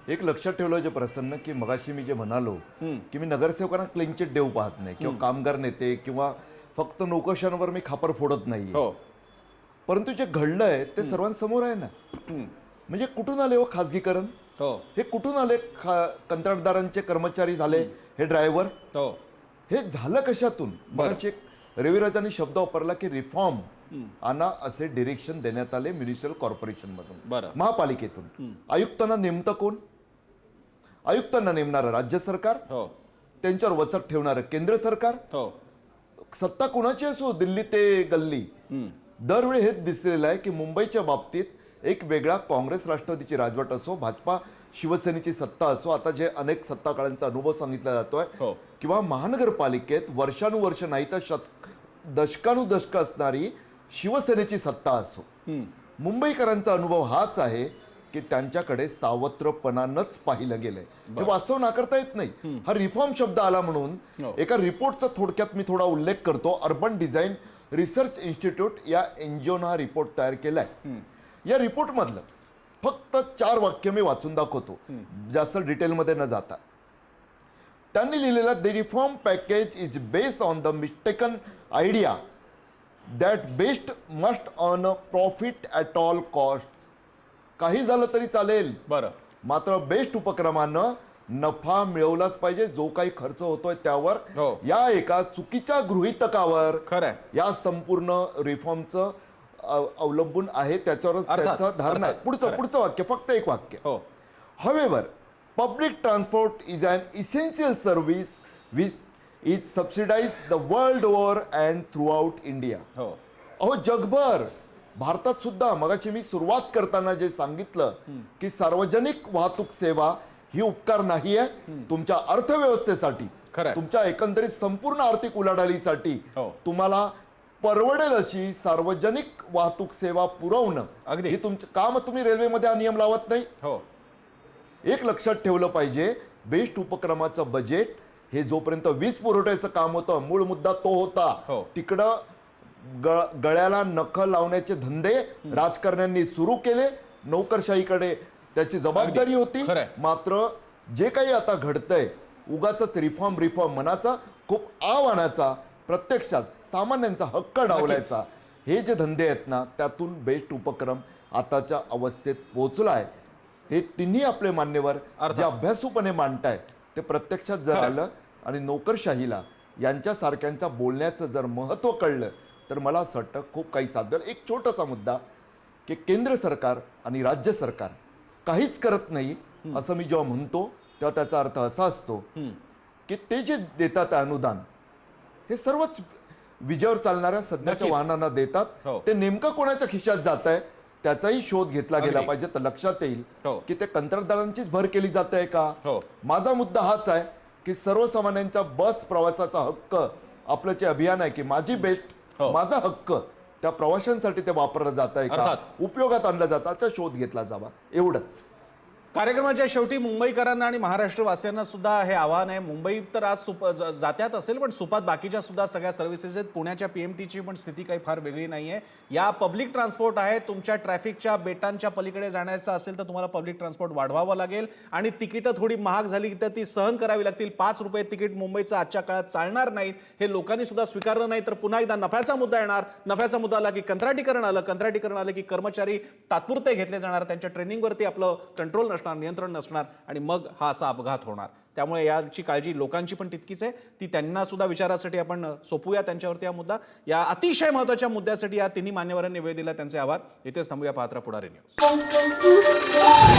एक लक्षात ठेवलं जे प्रसन्न, की मगाशी मी जे म्हणालो की मी नगरसेवकांना क्लीन चिट देऊ पाहत नाही किंवा कामगार नेते किंवा फक्त नोकरशांवर मी खापर फोडत नाही. हो परंतु जे घडलंय ते सर्वांसमोर आहे ना. म्हणजे कुठून आले व खासगीकरण? हो हे कुठून आले? कंत्राटदारांचे कर्मचारी झाले हे ड्रायव्हर. हो हे झालं कशातून? मगाशी एक रविराजांनी शब्द वापरला की रिफॉर्म आणा असे डिरेक्शन देण्यात आले म्युनिसिपल कॉर्पोरेशन मधून, बरं. महापालिकेतून. आयुक्तांना नेमतं कोण? आयुक्तांना नेमणारं राज्य सरकार, हो त्यांच्यावर वचक ठेवणारं केंद्र सरकार. हो सत्ता कोणाची असो, दिल्ली ते गल्ली, दरवेळी हेच दिसलेलं आहे की मुंबईच्या बाबतीत एक वेगळा काँग्रेस राष्ट्रवादीची राजवट असो, भाजपा शिवसेनेची सत्ता असो, आता जे अनेक सत्ता काळांचा अनुभव सांगितला जातोय, हो. किंवा महानगरपालिकेत वर्षानुवर्ष नाही तर दशकानुदशक असणारी शिवसेनेची सत्ता असो. मुंबईकरांचा अनुभव हाच आहे की त्यांच्याकडे सावत्रपणानंच पाहिलं गेलंय. हे वास्तव नाकारता येत नाही. हा रिफॉर्म शब्द आला म्हणून हो. एका रिपोर्टचा थोडक्यात मी थोडा उल्लेख करतो. अर्बन डिझाईन रिसर्च इन्स्टिट्यूट या एनजीओनं हा रिपोर्ट तयार केलाय. या रिपोर्ट मधलं फक्त 4 वाक्य मी वाचून दाखवतो, जास्त डिटेलमध्ये न जाता. त्यांनी लिहिलेला, the reform package is based on the mistaken idea that best must earn a profit at all cost. काही झालं तरी चालेल, बरं. मात्र बेस्ट उपक्रमानं नफा मिळवलाच पाहिजे, जो काही खर्च होतोय त्यावर. हो. या एका चुकीच्या गृहीतकावर खरंय. या संपूर्ण रिफॉर्मचं अवलंबून आहे, त्याच्यावरच अर्थात, त्याचं धारणा आहे. अर्थात. पुढचं वाक्य, फक्त एक वाक्य. हो However, public transport is an essential service which is subsidized the world over and throughout India. हो अहो जगभर, भारतात सुद्धा. मगाशी मी सुरुवात करताना जे सांगितलं की सार्वजनिक वाहतूक सेवा ही उपकार नाही आहे तुमच्या अर्थव्यवस्थेसाठी, खरंय. तुमच्या एकंदरीत संपूर्ण आर्थिक उलाढालीसाठी. हो. तुम्हाला परवडेल अशी सार्वजनिक वाहतूक सेवा पुरवणं, अगदी. ही तुमचं काम. तुम्ही रेल्वेमध्ये हा नियम लावत नाही. हो एक लक्षात ठेवलं पाहिजे, बेस्ट उपक्रमाचं बजेट हे जोपर्यंत वीज पुरवठ्याचं काम होतं, मूळ मुद्दा तो होता. हो. तिकडं गळ्याला नख लावण्याचे धंदे राजकारण्यांनी सुरू केले, नोकरशाहीकडे त्याची जबाबदारी होती. खरंय. मात्र जे काही आता घडतंय, उगाच रिफॉर्म मनाचा, खूप आव्हानाचा, प्रत्यक्षात सामान्यांचा हक्क डावलायचा, हे जे धंदे आहेत ना, त्यातून बेस्ट उपक्रम आताच्या अवस्थेत पोहोचलाय. हे तिन्ही आपले मान्यवर जे अभ्यासूपणे मांडताय ते प्रत्यक्षात जर आलं आणि नोकरशाहीला यांच्यासारख्यांच्या बोलण्याचं जर महत्त्व कळलं तर मला असं वाटतं खूप काही साध्य. एक छोटासा मुद्दा, की केंद्र सरकार आणि राज्य सरकार काहीच करत नाही असं मी जेव्हा म्हणतो तेव्हा त्याचा अर्थ असा असतो की ते जे देतात अनुदान हे सर्वच विजेवर चालणाऱ्या सध्याच्या नक्कीच. वाहनांना देतात. हो. ते नेमकं कोणाच्या खिशात जात आहे त्याचाही शोध घेतला गेला अगदी. पाहिजे. तर लक्षात येईल हो. की ते कंत्राटदारांचीच भर केली जाते आहे का. हो. माझा मुद्दा हाच आहे की सर्वसामान्यांचा बस प्रवासाचा हक्क आपलं जे अभियान आहे की माझी बेस्ट हो. माझा हक्क त्या प्रवाशांसाठी ते वापरलं जात आहे का, अर्थात. उपयोगात आणलं जातं याचा शोध घेतला जावा, एवढंच. कार्यक्रमाच्या शेवटी मुंबईकरांना आणि महाराष्ट्रवासियांना सुद्धा हे आव्हान आहे. मुंबई तर आज जात्यात असेल, पण सुपात बाकीच्या सुद्धा सगळ्या सर्व्हिसेस आहेत. पुण्याच्या PMTची पण स्थिती काही फार वेगळी नाही आहे. या पब्लिक ट्रान्सपोर्ट आहे. तुमच्या ट्रॅफिकच्या बेटांच्या पलीकडे जाण्याचं असेल तर तुम्हाला पब्लिक ट्रान्सपोर्ट वाढवावं लागेल आणि तिकीटं थोडी महाग झाली तर ती सहन करावी लागतील. 5 रुपये तिकीट मुंबईचं आजच्या काळात चालणार नाहीत. हे लोकांनी सुद्धा स्वीकारलं नाही तर पुन्हा एकदा नफ्याचा मुद्दा येणार. नफ्याचा मुद्दा आला की कंत्राटीकरण आलं. कंत्राटीकरण आलं की कर्मचारी तात्पुरते घेतले जाणार. त्यांच्या ट्रेनिंगवरती आपलं कंट्रोल नसणार, नियंत्रण नसणार आणि मग हा असा अपघात होणार. त्यामुळे याची काळजी लोकांची पण तितकीच आहे. ती त्यांना सुद्धा विचारासाठी आपण सोपूया त्यांच्यावरती हा मुद्दा. या अतिशय महत्त्वाच्या मुद्द्यासाठी या तिन्ही मान्यवरांनी वेळ दिला, त्यांचे आभार. इथेच थांबूया. पाहत राहा पुढारी न्यूज.